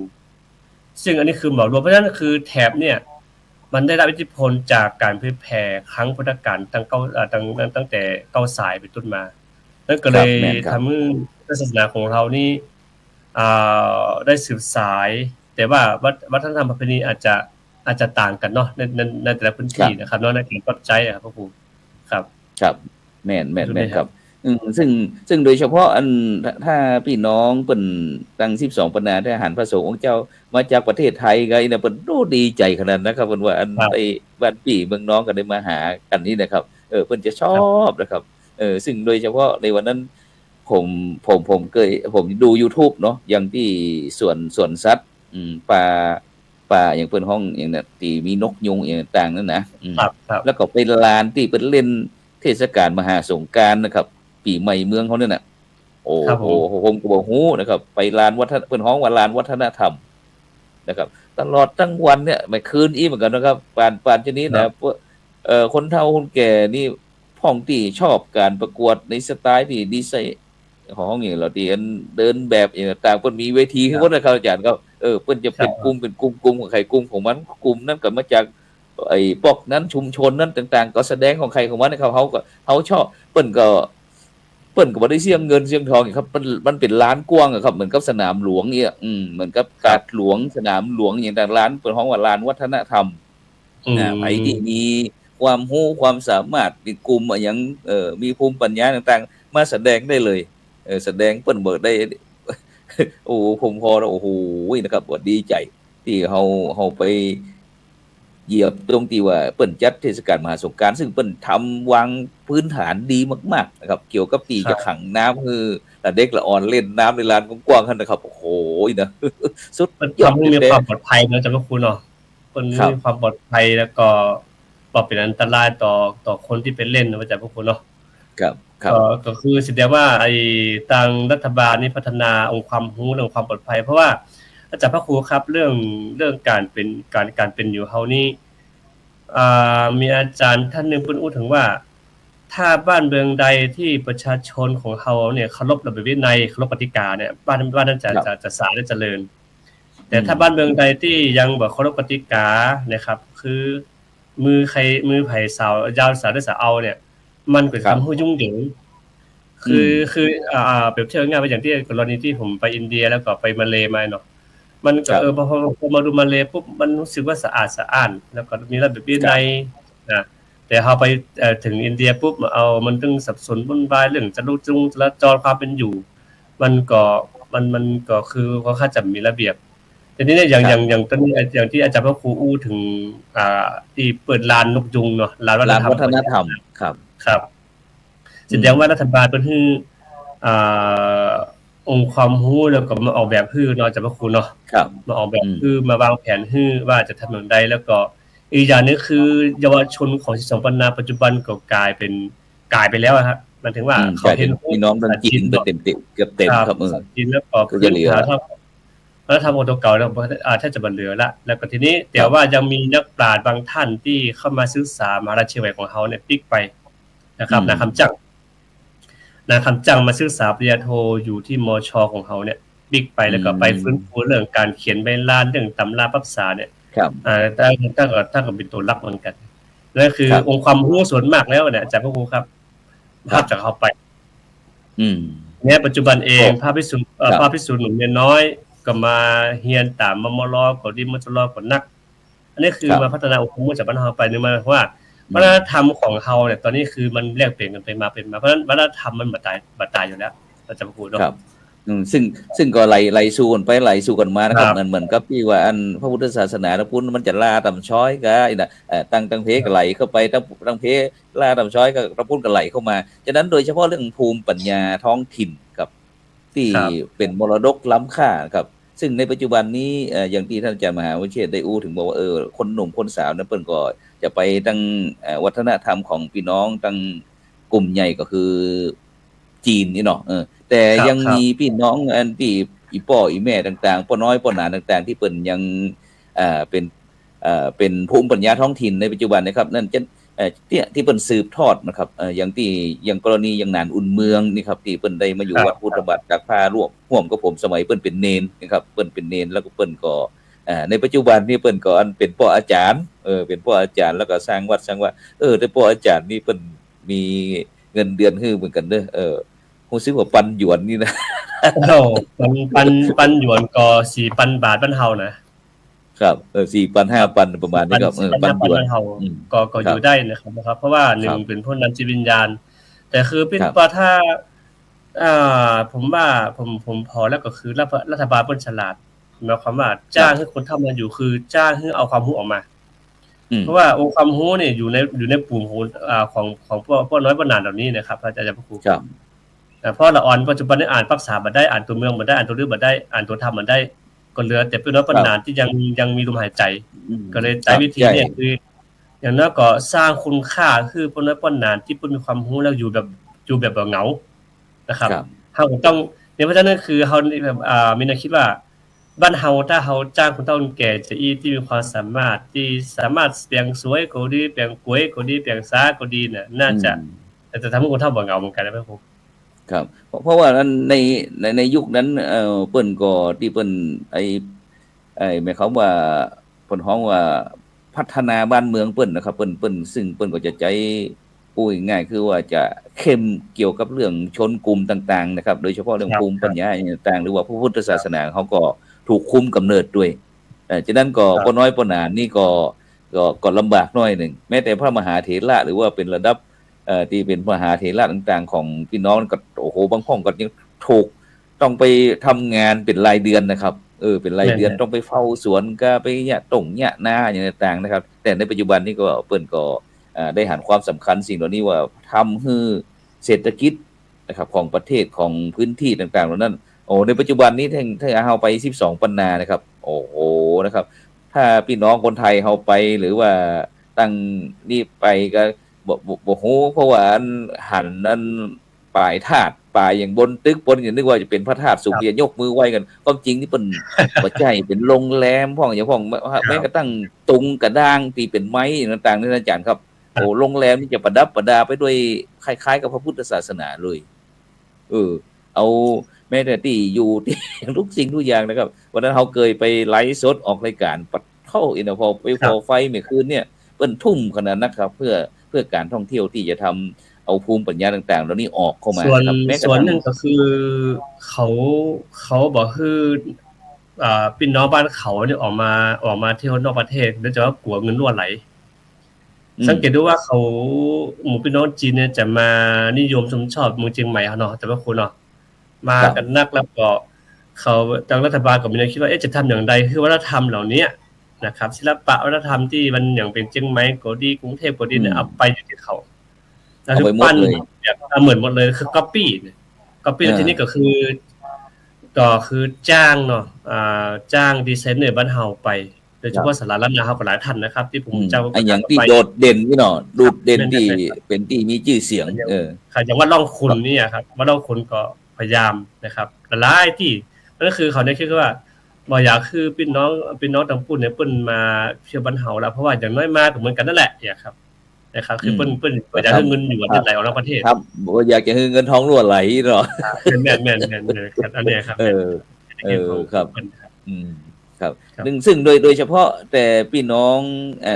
ซึ่งอันนี้คือเหมารวมเพราะฉะนั้นคือแถบเนี่ยมันได้รับอิทธิพลจากการเผยแผ่ครั้งพุทธกาลตั้งแต่9สายเป็นต้นมานั่นก็เลยทำให้ศาสนาของเรานี่ได้สืบสายแต่ว่าวัฒนธรรมประเพณีอาจจะต่างกันเนาะในแต่ละพื้นที่นะครับเนาะในการปัจจัยครับพระครูครับแม่นครับซึ่งโดยเฉพาะอันถ้าพี่น้องเปิ้นตั้ง12ปันนาทหารพระสงฆ์องค์เจ้ามาจากประเทศไทยก็เนี่ยเปิ้นดีใจขนาดนะครับเพิ่นว่าอันไปบ้านพี่เมืองน้องก็ได้มาหากันนี่นะครับเพิ่นจะชอบนะครับซึ่งโดยเฉพาะในวันนั้นผมเคยผมดู YouTube เนาะอย่างที่สวนสัตว์ป่าอย่างเปิ้นห้องอย่างนั้นที่มีนกยุงอย่างต่างๆนั่นนะครับแล้วก็ไปลานที่เปิ้นเล่นเทศกาลมหาสงกรานต์นะครับปีใหม่เมืองเขาเนี่ยน่ะโอ้โหผมก็บ่ฮู้นะครับไปลานเพิ่นฮ้องว่าลานวัฒนธรรมนะครับตลอดทั้งวันเนี่ยไม่คืนอีเหมือนกันนะครับปานชนิดนะคนเฒ่าคนแก่นี่พ้องที่ชอบการประกวดในสไตล์ที่ดีไซน์ของห้องอย่างเราที่เดินแบบอย่างต่างเพิ่นมีเวทีคือว่านะครับอาจารย์ครับเพิ่นจะเป็นกลุ่มของใครกลุ่มของมันกลุ่มนั้นก็มาจากไอ้พวกนั้นชุมชนนั้นต่างๆก็แสดงของใครของมันนะครับเขาชอบเปิ้นก็บ่ได้เสียเงินเสียทองครับมันเป็นร้านกว้างครับเหมือนกับสนามหลวงเนี่ยเหมือนกับกาดหลวงสนามหลวงอย่างต่างร้านเปิ้นฮ้องว่าร้านวัฒนธรรมไผที่มีความรู้ความสามารถมีกลุ่มอย่างมีภูมิปัญญาต่างๆมาแสดงได้เลยแสดงเปิ้นเบิดได้โอ้ผมพอแล้วโอ้โหนะครับว่าดีใจที่เฮาไปเหยียบตรงที่ว่าเปิ้นจัดเทศกาลมหาสงกรานต์ซึ่งเปิ้นทำวางพื้นฐานดีมากๆนะครับเกี่ยวกับที่จะขังน้ำคือเด็กละอ่อนเล่นน้ำในลานกว้างๆคั่นนะครับโอ้โหนะสุดยอดมีความปลอดภัยนะจังพระครูเนาะเปิ้นมีความปลอดภัยแล้วก็บ่เป็นอันตรายต่อคนที่ไปเล่นนะจังพระครูเนาะครับก็คือแสดงว่าไอ้ทางรัฐบาลนี่พัฒนาองค์ความรู้เรื่องความปลอดภัยเพราะว่าอาจารย์พระครูครับเรื่องการเป็นอยู่เฮานี่มีอาจารย์ท่านนึงเพิ่นอู้ถึงว่าถ้าบ้านเมืองใดที่ประชาชนของเฮาเนี่ยเคารพระเบียบวินัยเคารพกติกาเนี่ยบ้านนั้นจะสะอาดและเจริญแต่ถ้าบ้านเมืองใดที่ยังบ่เคารพกติกานะครับคือมือไผสาวยาวสาวได้สาวเอาเนี่ยมันก็ทำให้ยุ่งเหยิงคือเปรียบเทียบง่ายๆอย่างที่กรณีที่ผมไปอินเดียแล้วก็ไปมาเลมาเนาะมันก็พอมาดูมาเลปุ๊บมันรู้สึกว่าสะอาดสะอ้านแล้วก็มีระเบียบวินัยนะแต่พอไปถึงอินเดียปุ๊บมันต้องสับสนวุ่นวายเรื่องจราจรความเป็นอยู่มันก็คือเขาค่าจะมีระเบียบ แต่นี้เนี่ยอย่างตอนนี้อย่างที่อาจารย์พระครูอู้ถึงที่เปิดลานนกยุงเนาะลานวัฒน ลาน ธรรม วัฒนธรรมครับ ครับแสดงว่ารัฐบาลเพิ่นคืออ่าองค์ความรู้แล้วก็มาออกแบบฮื้อเนาะอาจารย์พระครูเนาะ ครับ มาออกแบบฮื้อมาวางแผนฮื้อว่าจะทำอย่างใดแล้วก็อีกอย่างหนึงคือเยาวชนของ12ปันนาปัจจุบันก็กลายไปแล้วอะครับหมายถึงว่าเขาเห็น พี่น้องทางจีนเป็นเต็มเกือบเต็มครับ จีนแล้วก็ ก็จะเหลือ แล้วทำโอตัวเก่าแล้วถ้าจะบ่เหลือละแล้วก็ทีนี้แต่ว่ายังมีนักปราชญ์บางท่านที่เข้ามาศึกษามหาวิทยาลัยของเขาเนี่ยพลิกไปนะครับนาคำจังมาศึกษาปริญญาโทอยู่ที่มชของเขาเนี่ยพลิกไปแล้วก็ไปฟื้นฟูเรื่องการเขียนใบลานเรื่องตำราภาษาเนี่ย ครับ ถ้าก็เป็นตัวหลักเหมือนกันนั่นคือองค์ความรู้ส่วนมากแล้วเนี่ยอาจารย์พระครูครับภาพจากเขาไปเนี่ยปัจจุบันเองพระภิกษุหนุ่มเมียน้อยก็มาเฮียนตามมมลก็ดีมจลก็นักอันนี้คือมาพัฒนาองค์ความรู้จากบ้านเฮาไปนี่มาว่าวัฒนธรรมของเฮาเนี่ยตอนนี้คือมันแลกเปลี่ยนกันไปมาเพราะฉะนั้นวัฒนธรรมมันบ่ตายอยู่แล้วอาจารย์พระครูเนาะซึ่งก็ไหลสู่กันไปไหลสู่กันมานะครับเหมือนกับที่ว่าอันพระพุทธศาสนาพุทธมันจะล่าต่ำช้อยก็ตั้งเพก็ไหลเข้าไปตั้งเพล่าต่ำช้อยก็พระพุทธก็ไหลเข้ามาฉะนั้นโดยเฉพาะเรื่องภูมิปัญญาท้องถิ่นครับที่เป็นมรดกล้ำค่าครับซึ่งในปัจจุบันนี้อย่างที่ท่านอาจารย์มหาวิเชษฐ์ได้อู้ถึงบอกว่าคนหนุ่มคนสาวนั้นเปิ้นก็จะไปตั้งวัฒนธรรมของพี่น้องตั้งกลุ่มใหญ่ก็คือจีนนี่เนาะแต่ยังมีพี่น้องอันที่อีพ่ออีแม่ต่างๆพ่อน้อยพ่อหนาต่างๆที่เปิ้นยังเป็นภูมิปัญญาท้องถิ่นในปัจจุบันนะครับนั่นจะที่เปิ้นสืบทอดนะครับอย่างกรณีอย่างนานอุ่นเมืองนี่ครับที่เปิ้นได้มาอยู่วัดพุทธบาทจากพาร่วมกับผมสมัยเปิ้นเป็นเณรนะครับเปิ้นเป็นเณรแล้วก็เปิ้นก็ในปัจจุบันนี้เปิ้นก็อันเป็นพ่ออาจารย์เป็นพ่ออาจารย์แล้วก็สร้างวัดสร้างว่าแต่พ่ออาจารย์นี่เปิ้นมีเงินเดือนฮื้อเหมือนกันเด้อรู้สึกว่าปันหยวนนี่นะปันหยวนก็ 4,000 บาทบ้านเฮานะครับ4,000 5,000ประมาณนี้ครับปันหยวนก็อยู่ได้นะครับเพราะว่า1เป็นพวกนั้นจิตวิญญาณแต่คือเป็นว่าถ้าผมว่าผมพอแล้วก็คือรัฐบาลเพิ่นฉลาดหมายความว่าจ้างให้คนทำงานอยู่คือจ้างให้เอาความรู้ออกมาเพราะว่าองค์ความรู้เนี่ยอยู่ในปุ่มของพวกน้อยบ่นานเหล่านี้นะครับอาจารย์พระครูครับเพราะละอ่อนปัจจุบันนี้อ่านภาษาบ่ได้อ่านตัวเมืองบ่ได้อ่านตัวฤดูบ่ได้อ่านตัวธรรมบ่ได้ก็เหลือแต่เป็นน้อยบ่นานที่ยังมีลมหายใจก็เลยใช้วิธีเนี่ยคืออย่างนั้นก็สร้างคุณค่าคือพวกน้อยบ่นานที่เพิ่นมีความรู้แล้วอยู่แบบบ่เหงานะครับเฮาก็ต้องเพราะฉะนั้นคือเฮาแบบมีแนวคิดว่าบ้านเฮาถ้าเฮาจ้างคนเฒ่าคนแก่จะที่มีความสามารถที่สามารถแปลงสวยก็ดีแปลงกวยก็ดีแปลงซาก็ดีน่ะน่าจะทำให้คนเฒ่าบ่เหงาเหมือนกันนะครับผมครับเพราะว่าในยุคนั้นเปิ้นก็ที่เปิ้นไอ้หมายความว่าเปิ้นฮ้องว่าพัฒนาบ้านเมืองเปิ้นนะครับเปิ้นซึ่งเปิ้นก็จะใจพูดง่ายคือว่าจะเข้มเกี่ยวกับเรื่องชนกลุ่มต่างๆนะครับโดยเฉพาะเรื่องภูมิปัญญาต่างๆหรือว่าพระพุทธศาสนาเขาก็ถูกคุมกำเนิดด้วยฉะนั้นก็บ่น้อยบ่หนานี่ก็ลำบากหน่อยนึงแม้แต่พระมหาเถระหรือว่าเป็นระดับที่เป็นมหาเถระต่างๆของพี่น้องก็โอ้โหบางห้องก็ยังถูกต้องไปทำงานเป็นรายเดือนนะครับเป็นรายเดือนต้องไปเฝ้าสวนก็ไปเนี่ยตรงเนี่ยนาอย่างต่างๆนะครับแต่ในปัจจุบันนี้ก็เปิ้นก็ได้หันความสำคัญสิ่งเหล่านี้ว่าทำให้เศรษฐกิจนะครับของประเทศของพื้นที่ต่างๆเหล่านั้นในปัจจุบันนี้ถ้าเฮาไป12ปันนานะครับโอ้โหนะครับถ้าพี่น้องคนไทยเฮาไปหรือว่าตั้งนี่ไปก็บ่ฮู้เพราะว่าหันปลายธาตุป่าอย่างบนตึกบนอย่างนึกว่าจะเป็นพระธาตุสูงเพียยกมือไหว้กันความจริงนี่เปิ้นบ่ใช่เป็นโรงแรมพ้องอย่างพ้องแม้กระทั่งตุงกระด้างที่เป็นไม้ต่างๆนี่อาจารย์ครับโรงแรมนี่จะประดับประดาไปด้วยคล้ายๆกับพระพุทธศาสนาเลยเอาแม้แต่ที่อยู่ที่ทุกสิ่งทุกอย่างนะครับวันนั้นเฮาเคยไปไลฟ์สดออกรายการปัดเข้าอินพอไปพอไฟเมื่อคืนเนี่ยเปิ้นทุ่มขนาดนั้นครับเพื่อการท่องเที่ยวที่จะทำเอาภูมิปัญญาต่างๆแล้วนี้ออกเข้ามาครับส่วนนึงก็คือเขาบอกคือพี่น้องบ้านเขาเนี่ยออกมาเที่ยวนอกประเทศเนื่องจากว่ากลัวเงินรั่วไหลสังเกตดูว่าเขาหมู่พี่น้องจีนเนี่ยจะมานิยมชมชอบเมืองเชียงใหม่เนาะแต่ว่าคุณเนาะมากันนักแล้วก็ เขาทางรัฐบาลก็มีแนวคิดว่าจะทำอย่างไรคือวัฒนธรรมเหล่านี้นะครับศิลปะวัฒนธรรมที่มันอย่างเป็นเชียงใหม่ก็ดีกรุงเทพก็ดีเนี่ยเอาไปอยู่ที่เขาแล้วคือปั้นแบบเหมือนหมดเลยคือ copy แล้วทีนี้ก็คือจ้างเนาะจ้างดีไซเนอร์บ้านเฮาไปโดยเฉพาะสาราล้านนาเฮาก็หลายท่านนะครับที่ผมเจ้าไอ้อย่างที่โดดเด่นพี่เนาะโดดเด่นที่เป็นที่มีชื่อเสียงค่ะอย่างว่าล่องคุณนี่ครับว่าล่องคุณก็พยายามนะครับหลายที่นั่นคือเขาเนี่ยคิดว่าบ่อยากคือพี่น้องตำปุ่นเนี่ยเปิ้นมาเที่ยวบ้านเฮาแล้วเพราะว่าอย่างน้อยมาก็เหมือนกันนั่นแหละครับนะครับคือเปิ้นอยากให้เงินอยู่ไหลออกนอกประเทศครับบ่อยากจะให้เงินทองรั่วไหลเนาะแม่นๆอันนี้ครับครับครับซึ่งโดยเฉพาะแต่พี่น้อง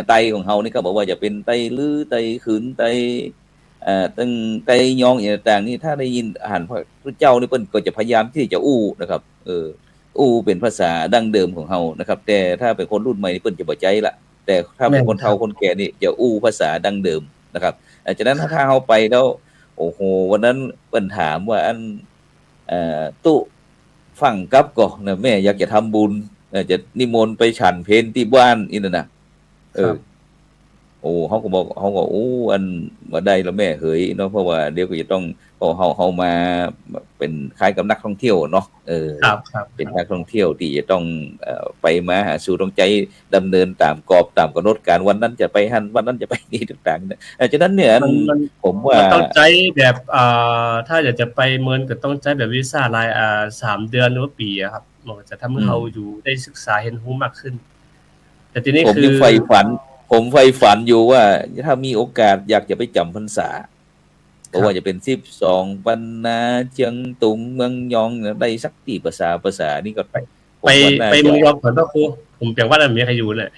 ไตของเฮานี่ก็บอกว่าจะเป็นไตลือไตขืนไตตั้งไตยองอย่างต่างนี่ถ้าได้ยินอาหารพระเจ้านี่เพิ่นก็จะพยายามที่จะอู้นะครับอู้เป็นภาษาดั้งเดิมของเฮานะครับแต่ถ้าเป็นคนรุ่นใหม่นี่เพิ่นจะบ่ใจละแต่ถ้าเป็นคนเฒ่าคนแก่นี่จะอู้ภาษาดั้งเดิมนะครับฉะนั้นถ้าเฮาไปแล้วโอ้โหวันนั้นเพิ่นถามว่าอันตุฟังกับก็นะแม่อยากจะทำบุญจะนิมนต์ไปฉันเพลที่บ้านอีนั่นน่ะโอ้เขาก็บอกเขาก็อันบ่ได้แล้วแม่เฮ้ยเนาะเพราะว่าเดี๋ยวก็จะต้องพอเฮามาเป็นคล้ายกับนักท่องเที่ยวเนาะครับเป็นนักท่องเที่ยวที่จะต้องไปมาหาสู่ต้องใจดำเนินตามกรอบตามกำหนดการวันนั้นจะไปหั่นวันนั้นจะไปนี่ต่างๆฉะนั้นเนี่ยผมว่าต้องใจแบบถ้าอยากจะไปเมืองก็ต้องใจแบบวีซ่าราย3เดือนหรือว่าปีครับมันจะทำให้เราอยู่ได้ศึกษาเห็นรู้มากขึ้นแต่ทีนี้คือผมใฝ่ฝันอยู่ว่าถ้ามีโอกาสอยากจะไปจำพรรษาเพราะว่าจะเป็น12ปันนาเชียงตุงเมืองยองได้สักที่ภาษานี่ก็ไปเมืองยองก่อนพ่อครูผมเพียงว่ามีใครอยู่เลย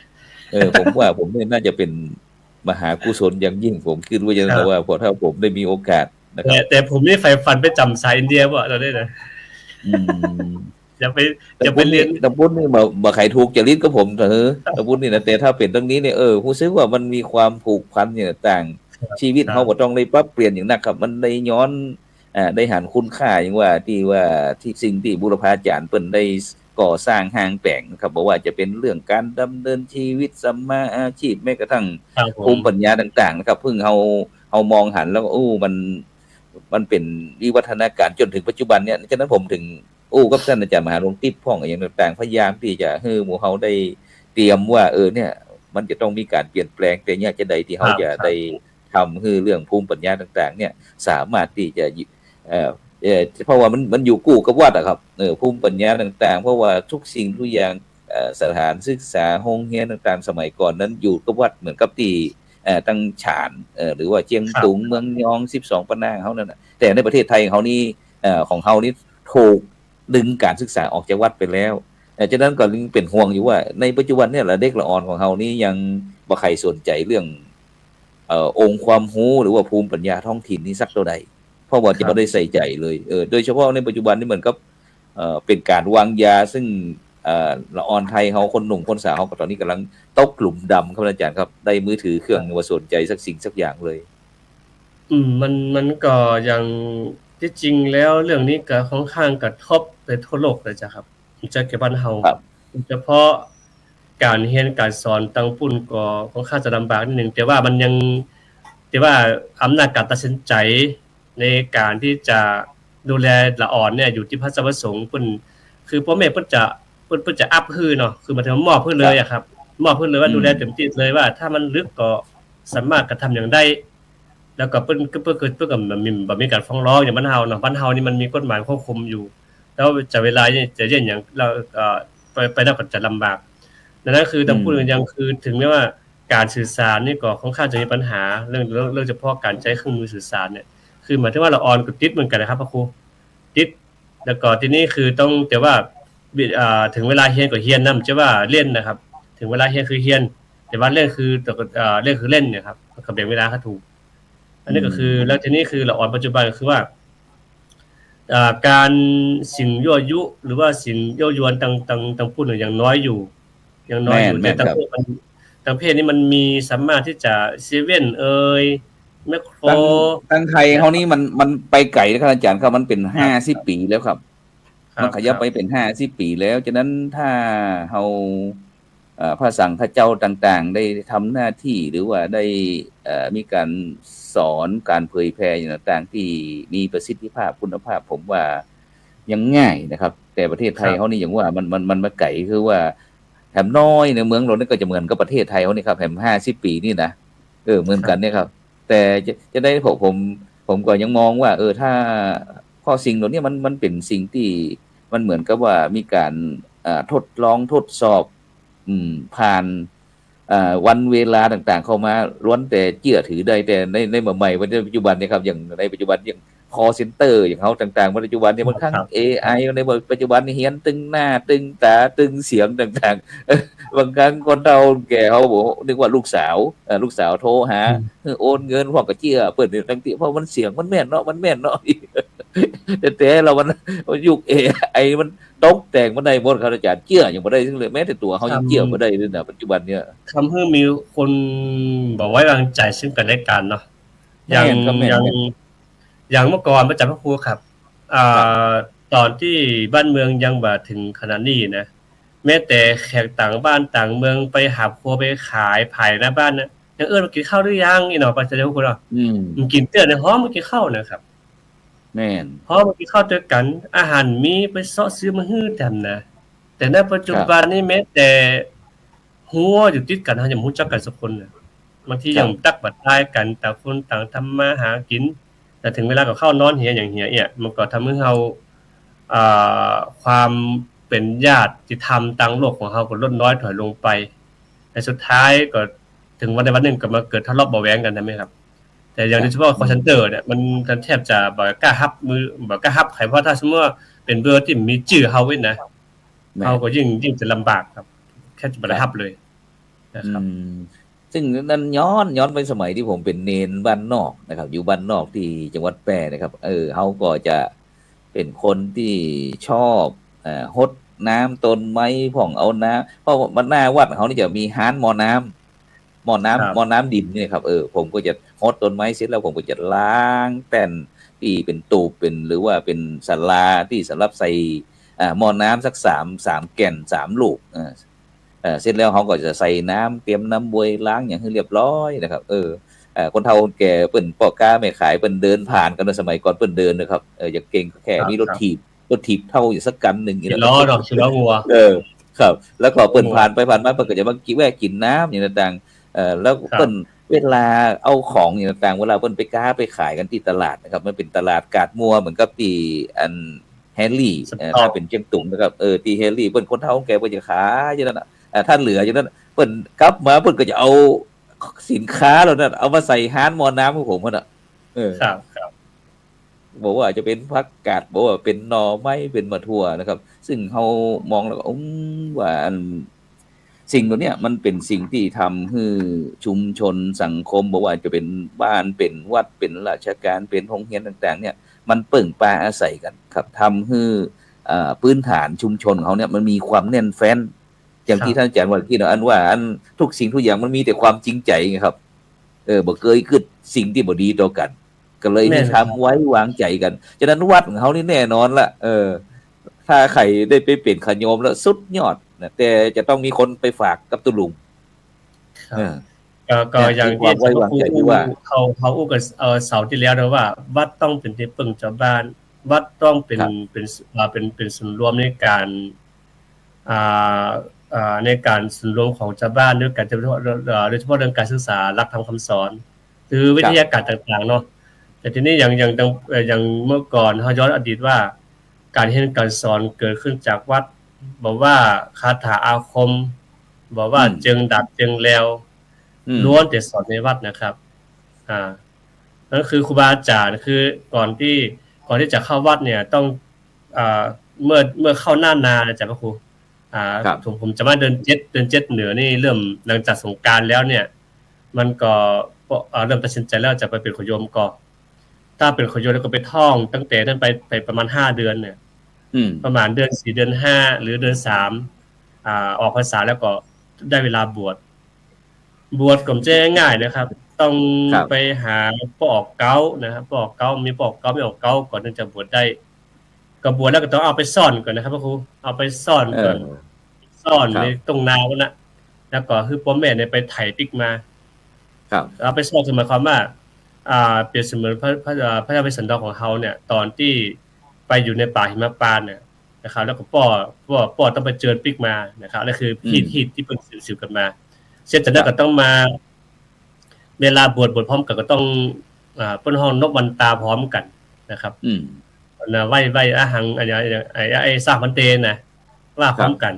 ผมว่าผมน่าจะเป็นมหากุศลอย่างยิ่งผมคิดว่าจะว่าพอถ้าผมได้มีโอกาสนะครับแต่ผมนี่ใฝ่ฝันไปจำสายอินเดียบ่เราได้นะจะไปเรียนตะปุ้นนี่บ่ใครถูกจริตกับผมตะปุ้นนี่นะแต่ถ้าเป็นตรงนี้เนี่ยรู้สึกว่ามันมีความผูกพันอย่างต่างชีวิตเฮาบ่ต้องได้ปรับเปลี่ยนอย่างนักครับมันได้ย้อนได้หันคุณค่าอย่างว่าที่สิ่งที่บุรพาจารย์เพิ่นได้ก่อสร้างห้างแปลงครับบ่ว่าจะเป็นเรื่องการดำเนินชีวิตสัมมาอาชีพแม้กระทั่งภูมิปัญญาต่างๆนะครับเพิ่งเฮามองหันแล้วก็มันเป็นวิวัฒนาการจนถึงปัจจุบันเนี่ยฉะนั้นผมถึงกับท่านอาจารย์มหาหลวงติ๊บพ่องอย่างต่างๆพยายามที่จะให้หมู่เฮาได้เตรียมว่าเนี่ยมันจะต้องมีการเปลี่ยนแปลงแต่เนี่ยจะใดที่เฮาจะได้ทำคือเรื่องภูมิปัญญาต่างๆเนี่ยสามารถที่จะเพราะว่ามันอยู่คู่กับวัดอะครับภูมิปัญญาต่างๆเพราะว่าทุกสิ่งทุกอย่างสถานศึกษาโรงเรียนต่างๆสมัยก่อนนั้นอยู่กับวัดเหมือนกับที่ตั้งฉานหรือว่าเชียงตุงเมืองยอง12ปะนางเฮานั่นน่ะแต่ในประเทศไทยเฮานี่ของเฮานี่ถูกดึงการศึกษาออกจากวัดไปแล้วฉะนั้นก็เป็นห่วงอยู่ว่าในปัจจุบันเนี่ยเด็กละอ่อนของเฮานี่ยังบ่ใครสนใจเรื่ององค์ความรู้หรือว่าภูมิปัญญาท้องถิ่นนี่สักเท่าใดเพราะว่าจะบ่ได้ใส่ใจเลยโดยเฉพาะในปัจจุบันนี่เหมือนกับเป็นการวางยาซึ่งละอ่อนไทยเฮาคนหนุ่มคนสาวเฮาก็ตอนนี้กำลังตกหลุมดำครับอาจารย์ครับได้มือถือเครื่องว่าสนใจสักสิ่งสักอย่างเลยมันก็อย่างที่จริงแล้วเรื่องนี้ก็ค่อนข้างกระทบไปทั่วโลกเลยจ้ะครับจะเก็บบ้านเฮาเฉพาะการเรียนการสอนตั้งปุ่นก็ค่อนข้างจะลำบากนิดนึงแต่ว่ามันยังแต่ว่าอำนาจการตัดสินใจในการที่จะดูแลละอ่อนเนี่ยอยู่ที่พระสงฆ์เพิ่นคือพ่อแม่เพิ่นจะอัพฮือเนาะคือหมายถึงมอบเพิ่นเลยอะครับมอบเพิ่นเลยว่าดูแลเต็มที่เลยว่าถ้ามันลึกก็สามารถกระทำอย่างได้แล้วก็เพิ่นก็บ่มีการฟ้องร้องอย่างบ้านเฮาเนาะบ้านเฮานี่มันมีกฎหมายควบคุมอยู่แล้วจะเวลาจะเย็นอย่างเราไปแล้วก็จะลำบากดังนั้นคือต้องพูดอย่างคือถึงแม้ว่าการสื่อสารนี่ก็ค่อนข้างจะมีปัญหาเรื่องเฉพาะการใช้เครื่องมือสื่อสารเนี่ยคือหมายถึงว่าละอ่อนก็ติดเหมือนกันนะครับพระครูติดแล้วก็ทีนี้คือต้องแต่ว่าถึงเวลาเรียนก็เรียนนำจะว่าเล่นนะครับถึงเวลาเรียนคือเรียนแต่ว่าเล่นคือเล่นคือเล่นเนี่ยครับก็แบ่งเวลาให้ถูกอันนี้ก็คือแล้วทีนี้คือละอ่อนปัจจุบันก็คือว่าการสิ่งยั่วยุหรือว่าสิ่งยั่วยวนต่างพูดอย่างน้อยอยู่แต่ต่างเพศนี่มันมีสามารถที่จะเซเว่นแมคโครตั้งไทยเฮานี่มันไปไกลแล้วครับอาจารย์ครับมันเป็น50ปีแล้วครับ มันขยับไปเป็น50 ปีแล้วฉะนั้นถ้าเฮาพระสังฆเจ้าต่างๆได้ทำหน้าที่หรือว่าได้มีการสอนการเผยแพร่อย่างต่างๆที่มีประสิทธิภาพคุณภาพผมว่ายังง่ายนะครับแต่ประเทศไทยเฮานี่อย่างว่ามันมาไกลคือว่าแถมน้อยในเมืองเรานี่ก็จะเหมือนกับประเทศไทยเฮานี่ครับแถม50 ปีนี่นะเหมือนกันเนี่ยครับแต่จะได้ผมก็ยังมองว่าถ้าข้อสิ่งเหล่านี้มันเป็นสิ่งที่มันเหมือนกับว่ามีการทดลองทดสอบผ่านวันเวลาต่างๆเข้ามาล้วนแต่เชื่อถือได้แต่ในใหม่วันปัจจุบันเนี่ยครับอย่างในปัจจุบันอย่าง call center อย่างเขาต่างๆปัจจุบันเนี่ยบางครั้ง AI ในปัจจุบันนี่เฮียนตึงหน้าตึงตาตึงเสียงต่างๆบางครั้งคนเราแก่เขาบอกนึกว่าลูกสาวโทรหาโอนเงินพวกก็เชื่อเปิดตั้งแต่เพราะมันเสียงมันแม่นเนาะแต่เรามันยุค AI มันตกแต่งบ่ได้หมดครับอาจารย์เชื่อยังบ่ได้เลยแม้แต่ตัวเขายังเชื่อบ่ได้เลยนะปัจจุบันเนี่ยทำให้มีคนบอกไว้วางใจซึ่งกันและกันเนาะอย่างเมื่อก่อนประจำพระครูครับตอนที่บ้านเมืองยังบ่ถึงขนาดนี้นะแม้แต่แขกต่างบ้านต่างเมืองไปหาครัวไปขายภายหน้าบ้านนะยังมากินข้าวหรือยังอีเนาะประชาชนคนเนาะมันกินเตื้อในห้องมันกินข้าวนะครับแม่นพอมันกินข้าวด้วยกันอาหารมีไปเซาะซื้อมาฮื้อแต้มนะแต่ในปัจจุบันนี้แม้แต่หัวอยู่ติดกันเฮายังรู้จักกันสักคนน่ะบางทียังตักบัดทายกันต่างคนต่างทำมาหากินแต่ถึงเวลาก็เข้านอนเหียอย่างเหียเนี่ยมันก็ทำให้เฮาความเป็นญาติธรรมต่างโลกของเฮาก็ลดน้อยถอยลงไปแต่สุดท้ายก็ถึงวันใดวันหนึ่งก็มาเกิดทะเลาะเบาะแว้งกันใช่มั้ยครับแต่อย่างโดยเฉพาะ call center เนี่ยมันแทบจะบ่กล้ารับใครเพราะถ้าสมมุติว่าเป็นเบอร์ที่มีชื่อเฮาไว้นะเฮาก็ยิ่งจะลำบากครับแค่จะบ่ได้รับเลยนะครับซึ่งนั้นย้อนไปสมัยที่ผมเป็นเณรบ้านนอกนะครับอยู่บ้านนอกที่จังหวัดแพร่นะครับเฮาก็จะเป็นคนที่ชอบรดน้ำต้นไม้พ่องเอาน้ำเพราะมันหน้าวัดเขานี่จะมีฮ้านหม้อน้ำดินนี่ครับผมก็จะรดต้นไม้เสร็จแล้วผมก็จะล้างแป้นที่เป็นตูบเป็นหรือว่าเป็นศาลาที่สำหรับใส่หม้อน้ำสัก3แก่น3ลูกเสร็จแล้วเขาก็จะใส่น้ำเตรียมน้ำบวยล้างอย่างให้เรียบร้อยนะครับคนเฒ่าคนแก่เปิ้นพ่อค้าแม่ขายเปิ้นเดินผ่านกันในสมัยก่อนเปิ้นเดินนะครับอย่าเก่งแค่มีรถถีบเท่าอยู่สักกันนึงนี่ล้อดอกล้อวัวครับแล้วก็เปิ้นผ่านไปผ่านมาเปิ้นก็จะมาแวะกินน้ำอย่างต่างแล้วเปิ้นเวลาเอาของอย่างต่างเวลาเปิ้นไปค้าไปขายกันที่ตลาดนะครับมันเป็นตลาดกาดมัวเหมือนกับที่อันแฮร์รี่ถ้าเป็นเชียงตุงนะครับที่แฮร์รี่เปิ้นคนเฒ่าคนแก่เปิ้นจะขายอย่างนั้นน่ะถ้าเหลืออย่างนั้นเปิ้นกลับมาเปิ้นก็จะเอาสินค้าเหล่านั้นเอามาใส่ฮ้านหม้อน้ำของผมน่ะครับบอกว่าจะเป็นผักกาดบอกว่าเป็นหน่อไม้เป็นมะทั่วนะครับซึ่งเฮามองแล้วก็ว่าสิ่งเหล่านี้มันเป็นสิ่งที่ทำให้ชุมชนสังคมบ่ว่าจะเป็นบ้านเป็นวัดเป็นราชการเป็นโรงเรียนต่างๆเนี่ยมันเปิ่งปาอาศัยกันครับทำให้พื้นฐานชุมชนของเขาเนี่ยมันมีความแน่นแฟ้นอย่างที่ท่านอาจารย์ว่าที่อันว่าทุกสิ่งทุกอย่างมันมีแต่ความจริงใจไงครับบ่เคยคิดสิ่งที่บ่ดีต่อกันก็เลยมีทำไว้วางใจกันฉะนั้นวัดของเขานี่แน่นอนละถ้าใครได้ไปเป็นขโยมแล้วสุดยอดนะแต่จะต้องมีคนไปฝากกับตุลุงก็อย่างที่ไว้วางใจที่ว่าเขาอู้กันเสาร์ที่แล้วนะว่าวัดต้องเป็นที่พึ่งชาวบ้านวัดต้องเป็นศูนย์รวมในการในการส่วนรวมของชาวบ้านด้วยกันโดยเฉพาะเรื่องการศึกษาหลักธรรมคำสอนหรือวิทยาการต่างๆเนาะแต่ทีนี้อย่างเมื่อก่อนเฮาย้อนอดีตว่าการเรียนการสอนเกิดขึ้นจากวัดบอกว่าคาถาอาคมบอกว่าจึงดับจึงแล้วล้วนแต่สอนในวัดนะครับนั่นคือครูบาอาจารย์คือก่อนที่จะเข้าวัดเนี่ยต้องเมื่อเข้าหน้านาอาจารย์พระครูผมจะมาเดือน7เหนือนี่เริ่มหลังจากสงกรานต์แล้วเนี่ยมันก็เริ่มตัดสินใจแล้วจะไปเป็นขโยมก็ถ้าเป็นขโยมแล้วก็ไปท่องตั้งแต่นั้นไปประมาณ5เดือนเนี่ยประมาณเดือน4เดือน5หรือเดือน3ออกพรรษาแล้วก็ได้เวลาบวชก็ไม่ใช่ง่ายนะครับต้องไปหาปอกเก้านะครับปอกเก้ามีปอกเก้าไม่ออกเก้าก่อนถึงจะบวชได้ ก็บวชแล้วก็ต้องเอาไปซ่อนก่อนนะครับพระครูเอาไปซ่อนก่อนซ่อน ครับ ในตรงนาวันน่ะแล้วก็คือพ่อแม่เนี่ยไปไถปิกมา ครับ เอาไปซ่อนหมายความว่าเปรียบเสมือนพระเจ้าเวสสันดรของเขาเนี่ยตอนที่ไปอยู่ในป่าหิมพานต์เนี่ยนะครับแล้วก็ป้อต้องไปเจอปิกมานะครับนั่นคือที่เพิ่นสืบกันมาเสร็จจากนั้นก็ต้องมาเวลาบวชพร้อมกันก็ต้องเปิ้นฮ้องนกวันตาพร้อมกันนะครับนะไหว้อาหังไอ้สร้างมันเตนะว่าพร้อมกัน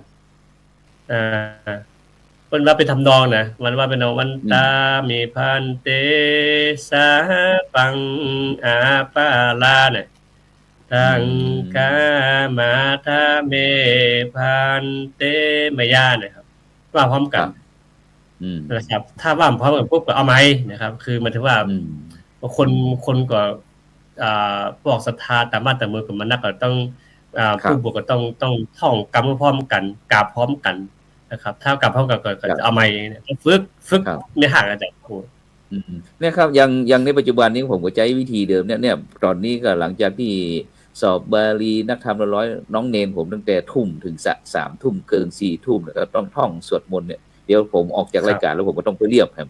เปิ้นว่าเป็นทำนองนะมันว่าเป็นวันตามีพันเตสาปังอาปาลาเนี่ยทังกามาทาเมพันเตมยาเนี่ยครับว่าพร้อมกันนะครับถ้าว่าพร้อมกันปุ๊บก็เอาไหมนะครับคือมันถือว่าคนก็พวกศรัทธาตามมาตามมือกับมันนักก็ต้องผู้บวชก็ต้องท่องกรรมพร้อมกันกราบพร้อมกันนะครับถ้ากราบพร้อมกันก็จะเอาไหมฝึกในห่างอาจารย์ครูเนี่ยครับยังในปัจจุบันนี้ผมก็ใช้วิธีเดิมเนี่ยตอนนี้ก็หลังจากที่สอบบาลีนักธรรมร้อยน้องเนนผมตั้งแต่ทุ่มถึง3 ทุ่มเกิน4 ทุ่มแล้วก็ต้องท่องสวดมนต์เนี่ยเดี๋ยวผมออกจากรายการแล้วผมก็ต้องไปเรียบครับ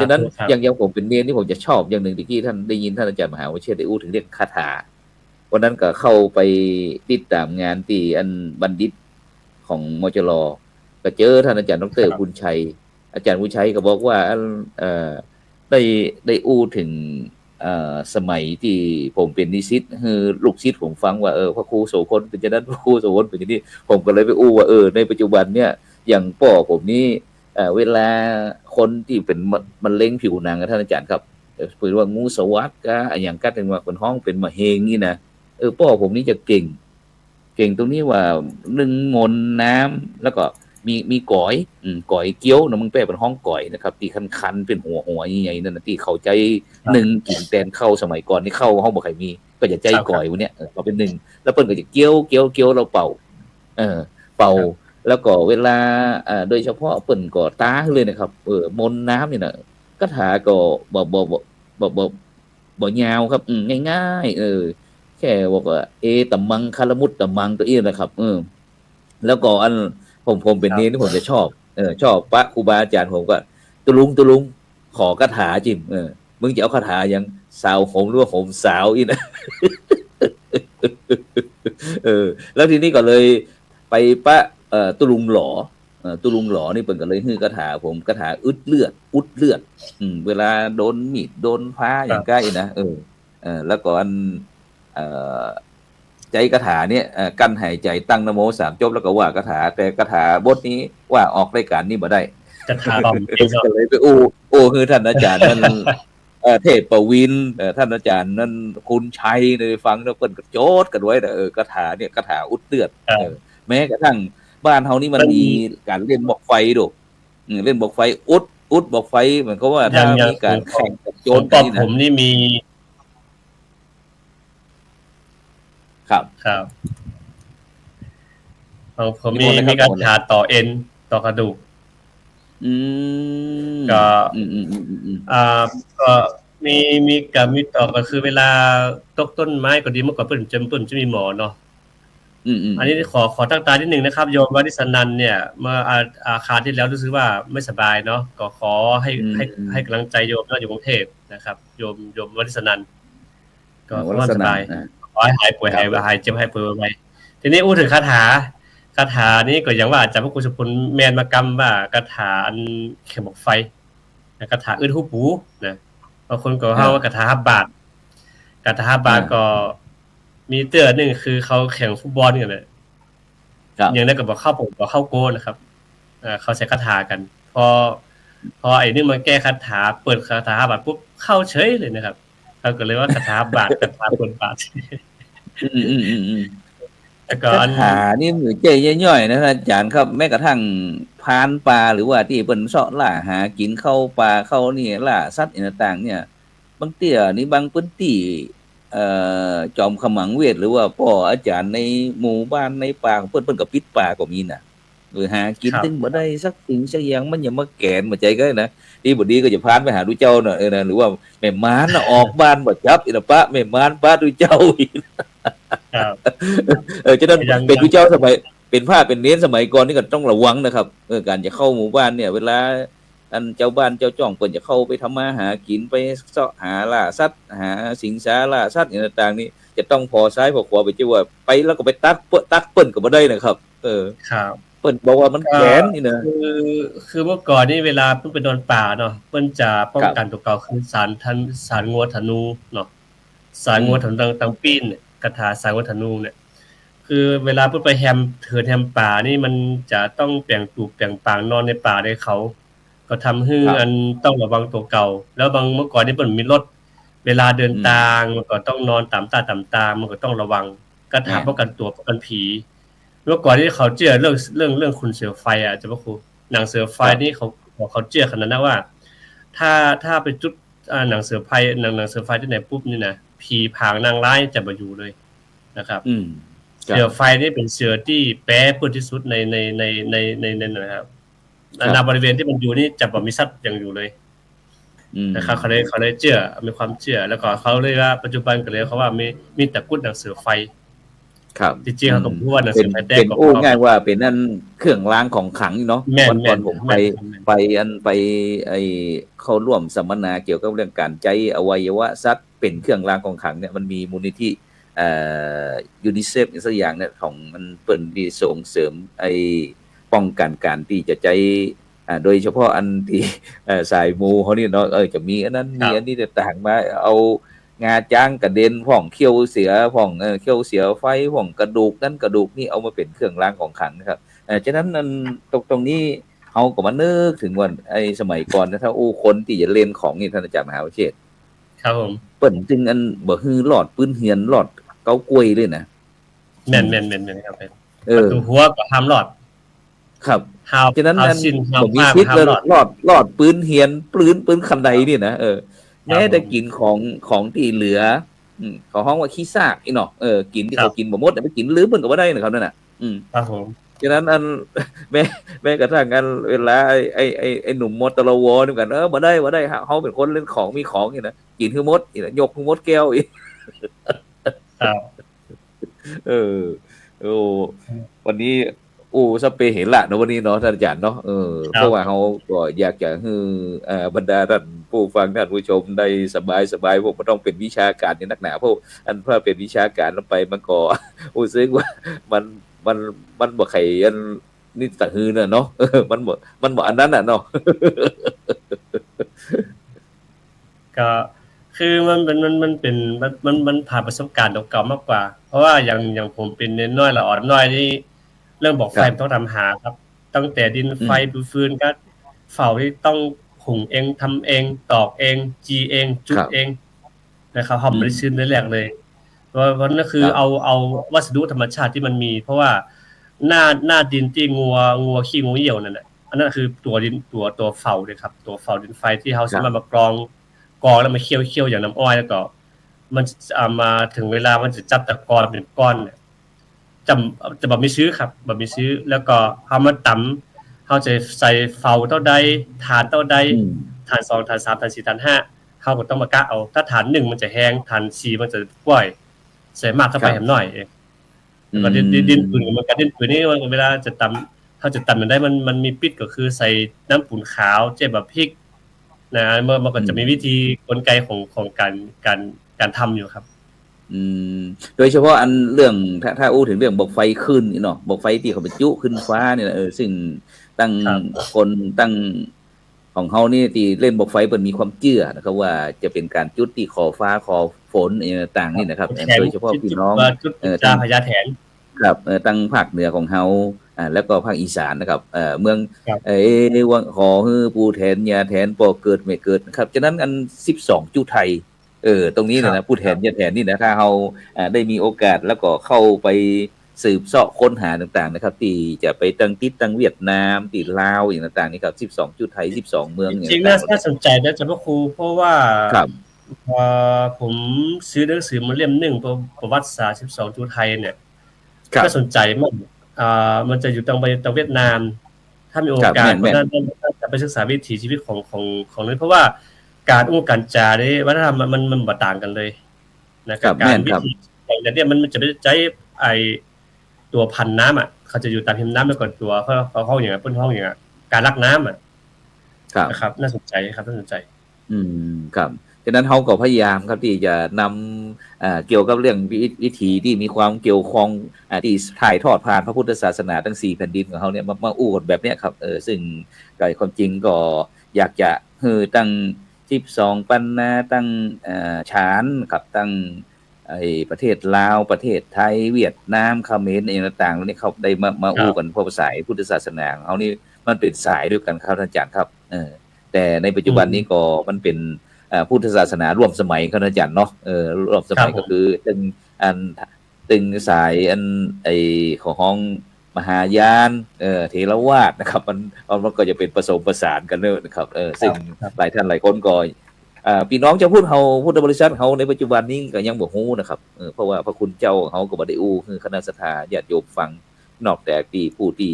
จากนั้นอย่างผมเป็นเนนที่ผมจะชอบอย่างหนึ่งที่ท่านได้ยินท่านอาจารย์มหาวชิรได้อู้ถึงเรื่องคาถาวันนั้นก็เข้าไปติดตามงานที่อันบัณฑิตของมจร.ก็เจอท่านอาจารย์ดร.บุญชัยอาจารย์บุญชัยก็บอกว่าได้อู้ถึงสมัยที่ผมเป็นนิสิตคือลูกศิษย์ผมฟังว่าพระครูโสพลเป็นอย่างนั้นพระครูโสพลเป็นอย่างนี้ผมก็เลยไปอู้ว่าในปัจจุบันเนี่ยอย่างพ่อผมนี่เวลาคนที่เป็นมะเร็งผิวหนังท่านอาจารย์ครับเปิดว่างูสวัสดิ์ก็อย่างกัดเป็นว่าเป็นห้องเป็นมะเฮงนี่นะพ่อผมนี่จะเก่งตรงนี้ว่า1 มนน้ำแล้วก็มีก๋อยเกี้ยวนะมึงแปลเป็นห้องก๋อยนะครับที่คันๆเป็นหัวใหญ่ๆนั่นนะที่เขาใจ1กิ่งแตนเข้าสมัยก่อนนี่เข้าห้องบ่ใครมีก็จะใจก๋อยพวกเนี้ยเขาเป็น1แล้วเปิ้นก็จะเกี้ยวเราเป่าแล้วก็เวลาโดยเฉพาะเปิ้นก็ตาเลยนะครับมนน้ำนี่น่ะคาถาก็บ่ยาวครับง่ายๆแค่บอกว่าตะมังคารมุตตะมังตัวนะครับแล้วก็อันผมเป็นนี้ที่ผมจะชอบพระครูบาอาจารย์ผมก็ตุลุงขอคาถาจิมมึงจะเอาคาถายังสาวผมหรือว่าผมสาวอีนะ แล้วทีนี้ก็เลยไปปะตุลุงหล่อนี่เปิ่นก็เลยฮื้อคาถาผมคาถาอุดเลือดเวลาโดนมีดโดนฟ้าอย่างใกล้นะแล้วก็อันใจคาถาเนี่ยกั้นหายใจตั้งนะโม3 จบแล้วก็ว่าคาถาแต่คาถาบทนี้ว่าออกรายการนี้บ่ได้จะถามก็เลยไปคือท่านอาจารย์นั่นเทพประวินท่านอาจารย์นั่นคุณชัยได้ฟังแล้วเพิ่นก็โจทย์กันไว้คาถาเนี่ยคาถาอุดเลือดแม้กระทั่งบ้านเฮานี่มันมีการเล่นบอกไฟดูเล่นบอกไฟอุดบอกไฟเหมือนกับว่าถ้ามีการแข่งกับโจรนี่นะผมนี่มีครับผมมีการผ่าต่อเอ็นต่อกระดูกก็มีกับมีต่อก็คือเวลาตกต้นไม้ก็ดีเมื่อก่อนเปิ้นจะมีหมอเนาะอันนี้ขอตั้งตานิดนึงนะครับโยมวริศนันเนี่ยเมื่ออาคารที่แล้วรู้สึกว่าไม่สบายเนาะก็ขอให้กำลังใจโยมอยู่กรุงเทพนะครับโยมวริศนันก็ว่าสบายขอให้หายป่วยหายเจ็บหายป่วยไวทีนี้อู้ถึงคาถานี้ก็อย่างว่าอาจารย์พระครูสุพลแมนมากำว่าคาถาอันเข็มบอกไฟคาถาอึดหูปูนะบางคนก็เฮาว่าคาถา5 บาทก็มีเตื้อนึงคือเขาแข่งฟุตบอลกันน่ะอย่างนั้นก็บ่เข้าโกนนะครับเขาใช้คาถากันพอไอ้นี่มาแก้คาถาเปิดคาถา5 บาทปุ๊บเข้าเฉยเลยนะครับเขาก็เลยว่าคาถาบาทคาถาเปิดบาทคาถานี่มือใจย่อยๆนะอาจารย์ครับแม้กระทั่งพานปลาหรือว่าที่เปิ้นเสาะล่าหากินเข้าปลาเข้านี่ล่าสัตว์ต่างๆเนี่ยบางเตี้ยนี่บางพื้นที่จอมขมังเวทหรือว่าพ่ออาจารย์ในหมู่บ้านในป่าเปิ้นก็ปิดป่าก็มีน่ะหากินถึงบ่ได้สักสิ่งสักอย่างมันอย่ามาแกนมาใจก็นะดีบ่ดีก็จะพานไปหาดูเจ้าน่ะนะหรือว่าแม่ม้านน่ะออกบ้านบ่จับอีละปะแม่ม้านป้าดูเจ้าอี ครับ ฉะนั้นยังเป็นผู้เจ้าสมัยเป็นผ้าเป็นเน้นสมัยก่อนนี่ก็ต้องระวังนะครับการจะเข้าหมู่บ้านเนี่ยเวลาอันเจ้าบ้านเจ้าจ้องเปิ่นจะเข้าไปทำมาหากินไปเสาะหาล่าสัตว์หาสิงสาล่าสัตว์อย่างต่างๆนี่จะต้องพอซ้ายพอขวาไปจ้ว่าไปแล้วก็ไปตักเปิ้นก็บ่ได้นะครับครับ เปิ้นบอกว่ามันแขนนี่นะคือเมื่อก่อนนี่เวลาเพิ่นไปโดนป่าเนาะเพิ่นจะป้องกันตัวเก่าคือสารงัวธนูเนาะสารงัวธนูต่างปีนเนี่ยคาถาสารงัวธนูเนี่ยคือเวลาเพิ่นไปแฮมเถิดแฮมป่านี่มันจะต้องแปลงตูบแปลงปางนอนในป่าในเขาก็ทำให้อันต้องระวังตัวเก่าแล้วบางเมื่อก่อนนี่เพิ่นมีรถเวลาเดินทางมันก็ต้องนอนตามตามันก็ต้องระวังคาถาป้องกันตัวป้องกันผีเมื่อก่อนที่เขาเชื่อเรื่องคุณเสือไฟอ่ะเจ้าพระครูหนังเสือไฟนี่เขาเชื่อขนาดนั้นว่าถ้าไปจุดหนังเสือไฟหนังเสือไฟที่ไหนปุ๊บนี่นะผีผางนางร้ายจะมาอยู่เลยนะครับเสือไฟนี่เป็นเสือที่แปรปรวนที่สุดในนะครับในบริเวณที่มันอยู่นี่จะบ่มีสัตว์อย่างอยู่เลยนะครับเขาเลยเชื่อมีความเชื่อแล้วก็เขาเลยว่าปัจจุบันก็เลยเขาว่ามีตะกุดหนังเสือไฟครับจริงๆเขาก็พูดว่าหนังสือไฟแดงเป็นง่ายว่าเป็นนั่นเครื่องรางของขลังเนาะวันก่อนผมไปไอเข้าร่วมสัมมนาเกี่ยวกับเรื่องการใจอวัยวะสัตว์เป็นเครื่องรางของขลังเนี่ยมันมีมูลนิธิยูนิเซฟสักอย่างเนี่ยของมันเปิดที่ส่งเสริมไอป้องกันการที่จะใจโดยเฉพาะอันที่สายมูเขานี่เนาะจะมีอันนั้นมีอันนี้ต่างมาเอางาจ้างกระเด็นผ่องเขี้ยวเสือผ่องเขี้ยวเสือไฟผ่องกระดูกนั่นกระดูกนี่เอามาเป็นเครื่องรางของขลังนะครับฉะนั้นตรงนี้เขาก็มานึกถึงวันไอ้สมัยก่อนนะถ้าคนที่จะเล่นของนี่ท่านอาจารย์มหาวิเชษฐ์ครับผมเปิ้นจึงอันบ่ฮือหลอดปืนเหียนหลอดเก้ากล้วยเลยนะแม่นครับประตูหัวก็ห้ามหลอดครับฉะนั้นบ่มีพิษหลอดปืนเหียนปืนคันใดนี่นะแม้แต่กินของที่เหลือเขาห้องว่าขี้ซากอีเนาะกินที่เขากินบ่หมดแต่ไปกินลืมเพิ่นก็บ่ได้นะครับนั่นน่ะครับผมฉะนั้นอันแม้กระทั่งกันเวลาไอ้หนุ่มมดตะละวอนี่กันบ่ได้เฮาเป็นคนเล่นของมีของนี่นะกินคือมดอีน่ะยกคือมดแก้วอีครับวันนี้สเปเห็นละเนาะวันนี้เนาะท่านอาจารย์เนาะเพราะว่าเขาก็อยากจะให้บรรดาท่านผู้ฟังท่านผู้ชมได้สบายพวกมันต้องเป็นวิชาการในนักหนาเพราะอันเพื่อเป็นวิชาการลงไปมันก็รู้สึกว่ามันบ่ไข่อันนี่ตะฮือน่ะเนาะมันบ่อันนั้นน่ะเนาะก็คือมันเป็นมันผ่านประสบการณ์เก่าๆมากกว่าเพราะว่าอย่างผมเป็นน้อยละอ่อนน้อยนี่เรื่องบอกไฟต้องทำหาครับตั้งแต่ดินไฟดูฟืนก็เฝ้าที่ต้องหุงเองทำเองตอกเองจีเองจุดเองนะครับหอมไม่ได้ชื้นได้แรกเลยเพราะนั่นคือเอาวัสดุธรรมชาติที่มันมีเพราะว่าหน้าดินที่งัวขี้งูเหี่ยวนั่นแหละอันนั้นคือตัวดินตัวเฝ้าเลยครับตัวเฝ้าดินไฟที่เขาสามารถมากรองแล้วมาเคี่ยวอย่างน้ำอ้อยแล้วก็มันมาถึงเวลามันจะจับตะกอนเป็นก้อนเนี่ยจะบ่มีชื้อครับบ่มีชื้อแล้วก็เฮามาตำเฮาจะใส่เฝ้าเท่าใดฐานเท่าใดฐาน2ฐาน3ฐาน4ฐาน5เฮาก็ต้องมากะเอาถ้าฐาน1มันจะแห้งฐาน4มันจะป่อยใส่มากเข้าไปแหมหน่อยแล้วก็ดินปืนมันก็ดินปืนนี่เวลาจะตำเฮาจะตำมันได้มันมีปิดก็คือใส่น้ำปูนขาวเจ็บแบบพริกนะมันก็จะมีวิธีกลไกของการทำอยู่ครับโดยเฉพาะอันเรื่องถ้าถึงเรื่องบอกไฟขึ้นเนาะบอกไฟที่เขาไปจุขึ้นฟ้าเนี่ยซึ่งตั้งคนตั้งของเฮานี่ที่เล่นบอกไฟเพิ่นมีความเชื่อนะครับว่าจะเป็นการจุดที่ขอฟ้าขอฝนต่างๆนี่นะครับโดยเฉพาะพี่น้องตาพญาแถนครับตั้งภาคเหนือของเฮาแล้วก็ภาคอีสานนะครับเมืองว่าขอฮือปูแทนยาแทนบ่เกิดไม่เกิดครับฉะนั้นอัน12จุไทยตรงนี้เนี่ยนะผู้แทนยาแทนนี่นะถ้าเฮาได้มีโอกาสแล้วก็เข้าไปสืบเสาะค้นหาต่างๆนะครับที่จะไปตั้งเวียดนามที่ลาวอย่างต่างๆนี่ครับ12จุไทย12เมืองจริงๆน่าสนใจนะจ๊ะพ่อครูเพราะว่าผมซื้อหนังสือมาเล่ม1ประวัติศาสตร์12จุไทยเนี่ยก็สนใจมากมันจะอยู่ทางเวียดนามถ้ามีโอกาสก็น่าจะไปศึกษาวิถีชีวิตของนั้นเพราะว่าการการจาได้วัฒนธรรมมันบ่ต่างกันเลยนะครับการวิถี แต่เนี่ยมันจะไปใช้ไอตัวพันน้ำอ่ะเขาจะอยู่ตามพิมพ์น้ำแล้วก่อนตัวเขาห้องอย่างพ้นห้องอย่างการลักน้ำอ่ะ ครับ นะครับน่าสนใจครับน่าสนใจ ครับฉะนั้นเขาก็พยายามครับที่จะนำเกี่ยวกับเรื่องวิถีที่มีความเกี่ยวข้องที่ถ่ายทอดผ่านพระพุทธศาสนาทั้ง4แผ่นดินของเขาเนี่ยมาอู้กันแบบเนี้ยครับซึ่งก็ความจริงก็อยากจะตั้ง12ปันนาตั้งฉานครับตั้งไอ้ประเทศลาวประเทศไทยเวียดนามเขมรอะไรต่างๆนี่เขาได้มาอู้กันเพราะสายพุทธศาสนาของเขานี่มันเป็นสายด้วยกันครับท่านอาจารย์ครับแต่ในปัจจุบันนี้ก็มันเป็นพุทธศาสนาร่วมสมัยครับอาจารย์เนาะร่วมสมัยก็คือตึงสายไอของมหายานเถรวาทนะครับมันก็จะเป็นผสมผสานกันเลยนะครับซึ่งหลายท่านหลายคนก็พี่น้องจะพูดเขาพุทธบริษัทเขาในปัจจุบันนี้ก็ยังบ่ฮู้นะครับเพราะว่าพระคุณเจ้าเขาก็บ่ได้อู้คือคณะสัทธาญาติโยมฟังนอกแต่ที่ผู้ที่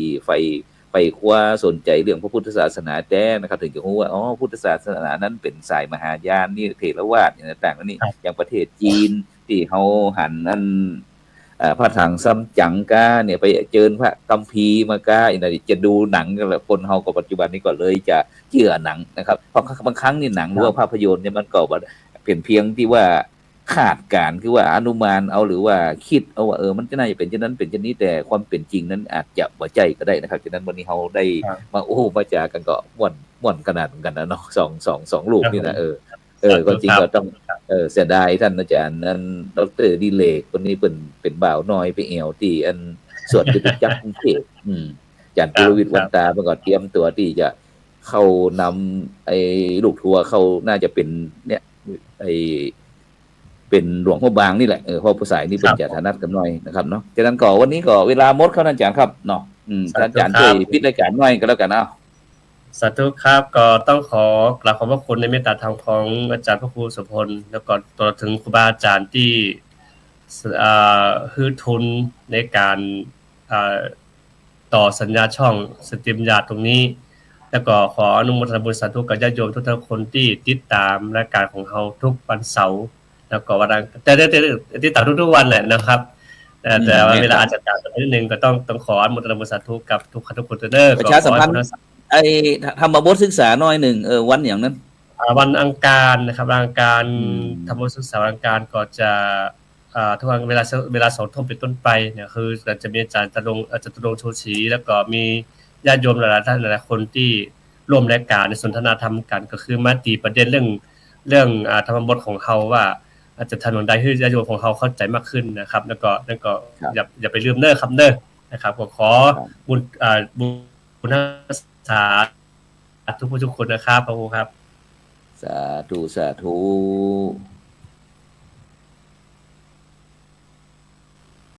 ไปคว้าสนใจเรื่องพระพุทธศาสนาแต่นะครับถึงจะรู้ว่าพุทธศาสนานั้นเป็นสายมหายานนี่เถรวาทอย่างต่างๆนี่อย่างประเทศจีนที่เขาหันพระถังซัมจั๋งกาเนี่ยไปเจอพระกัมภีร์มากาอีกนะจะดูหนังกันแหละคนเฮาก็ปัจจุบันนี้ก็เลยจะเชื่อหนังนะครับเพราะบางครั้งนี่หนังหรือว่าภาพยนตร์เนี่ยมันก็เป็นเพียงที่ว่าคาดการณ์คือว่าอนุมานเอาหรือว่าคิดเอาว่ามันจะน่าจะเป็นเช่นนั้นเป็นเช่นนี้แต่ความเป็นจริงนั้นอาจจะบ่ใจก็ได้นะครับฉะนั้นวันนี้เฮาได้มามาจากันก็ม่วนขนาดเหมือนกันนะเนาะสองรูปนี่นะก็จริงก็ต้องเสียดายท่านอาจารย์ดร.ดิเลกคนนี้เป็นบ่าวน้อยไปเอวที่สวนจตุจักรกรุงเทพอาจารย์ปุรวิทย์วันตาเมื่อก่อนเตรียมตัวที่จะเข้านำไอ้ลูกทัวร์เข้าน่าจะเป็นเนี่ยเป็นหลวงพ่อบางนี่แหละเพราะผู้สายนี่เป็นจ่าธนัดกันหน่อยนะครับเนาะฉะนั้นก็วันนี้ก็เวลาหมดครับอาจารย์ครับเนาะท่านอาจารย์ช่วยปิดรายการหน่อยก็แล้วกันสาธุครับก็ต้องขอกราบขอบพระคุณในเมตตาธรรมของอาจารย์พระครูสุพลแล้วก็ตัวถึงครูบาอาจารย์ที่ฮือทุนในการต่อสัญญาช่องสตรีมยาตรงนี้แล้วก็ขออนุโมทนาบุญสาธุกับญาติโยมทุกคนที่ติดตามรายการของเราทุกวันเสาร์แล้วก็วันแต่ติดตามทุกวันแหละนะครับแต่เวลาอาจจะต่างกันนิดนึงก็ต้องขออนุโมทนาบุญสาธุกับทุกคนเด้อประชาสัมพันธ์ธรรมบทศึกษาหน่อยหนึ่งวันอย่างนั้นวันอังคารนะครับวันอังคารธรรมบทศึกษาวันอังคารก็จะทุกวันเวลา2 ทุ่มเป็นต้นไปเนี่ยคือจะมีอาจารย์ตรงโชชีแล้วก็มีญาติโยมหลายท่านหลายคนที่ร่วมรายการในสนทนาธรรมกันก็คือมาตีประเด็นเรื่องธรรมบทของเขาว่าอาจจะถนนใดให้ญาติโยมของเขาเข้าใจมากขึ้นนะครับแล้วก็อย่าไปลืมครับนะครับก็ขอบุญสาธุทุกคนนะครับพระครูครับสาธุ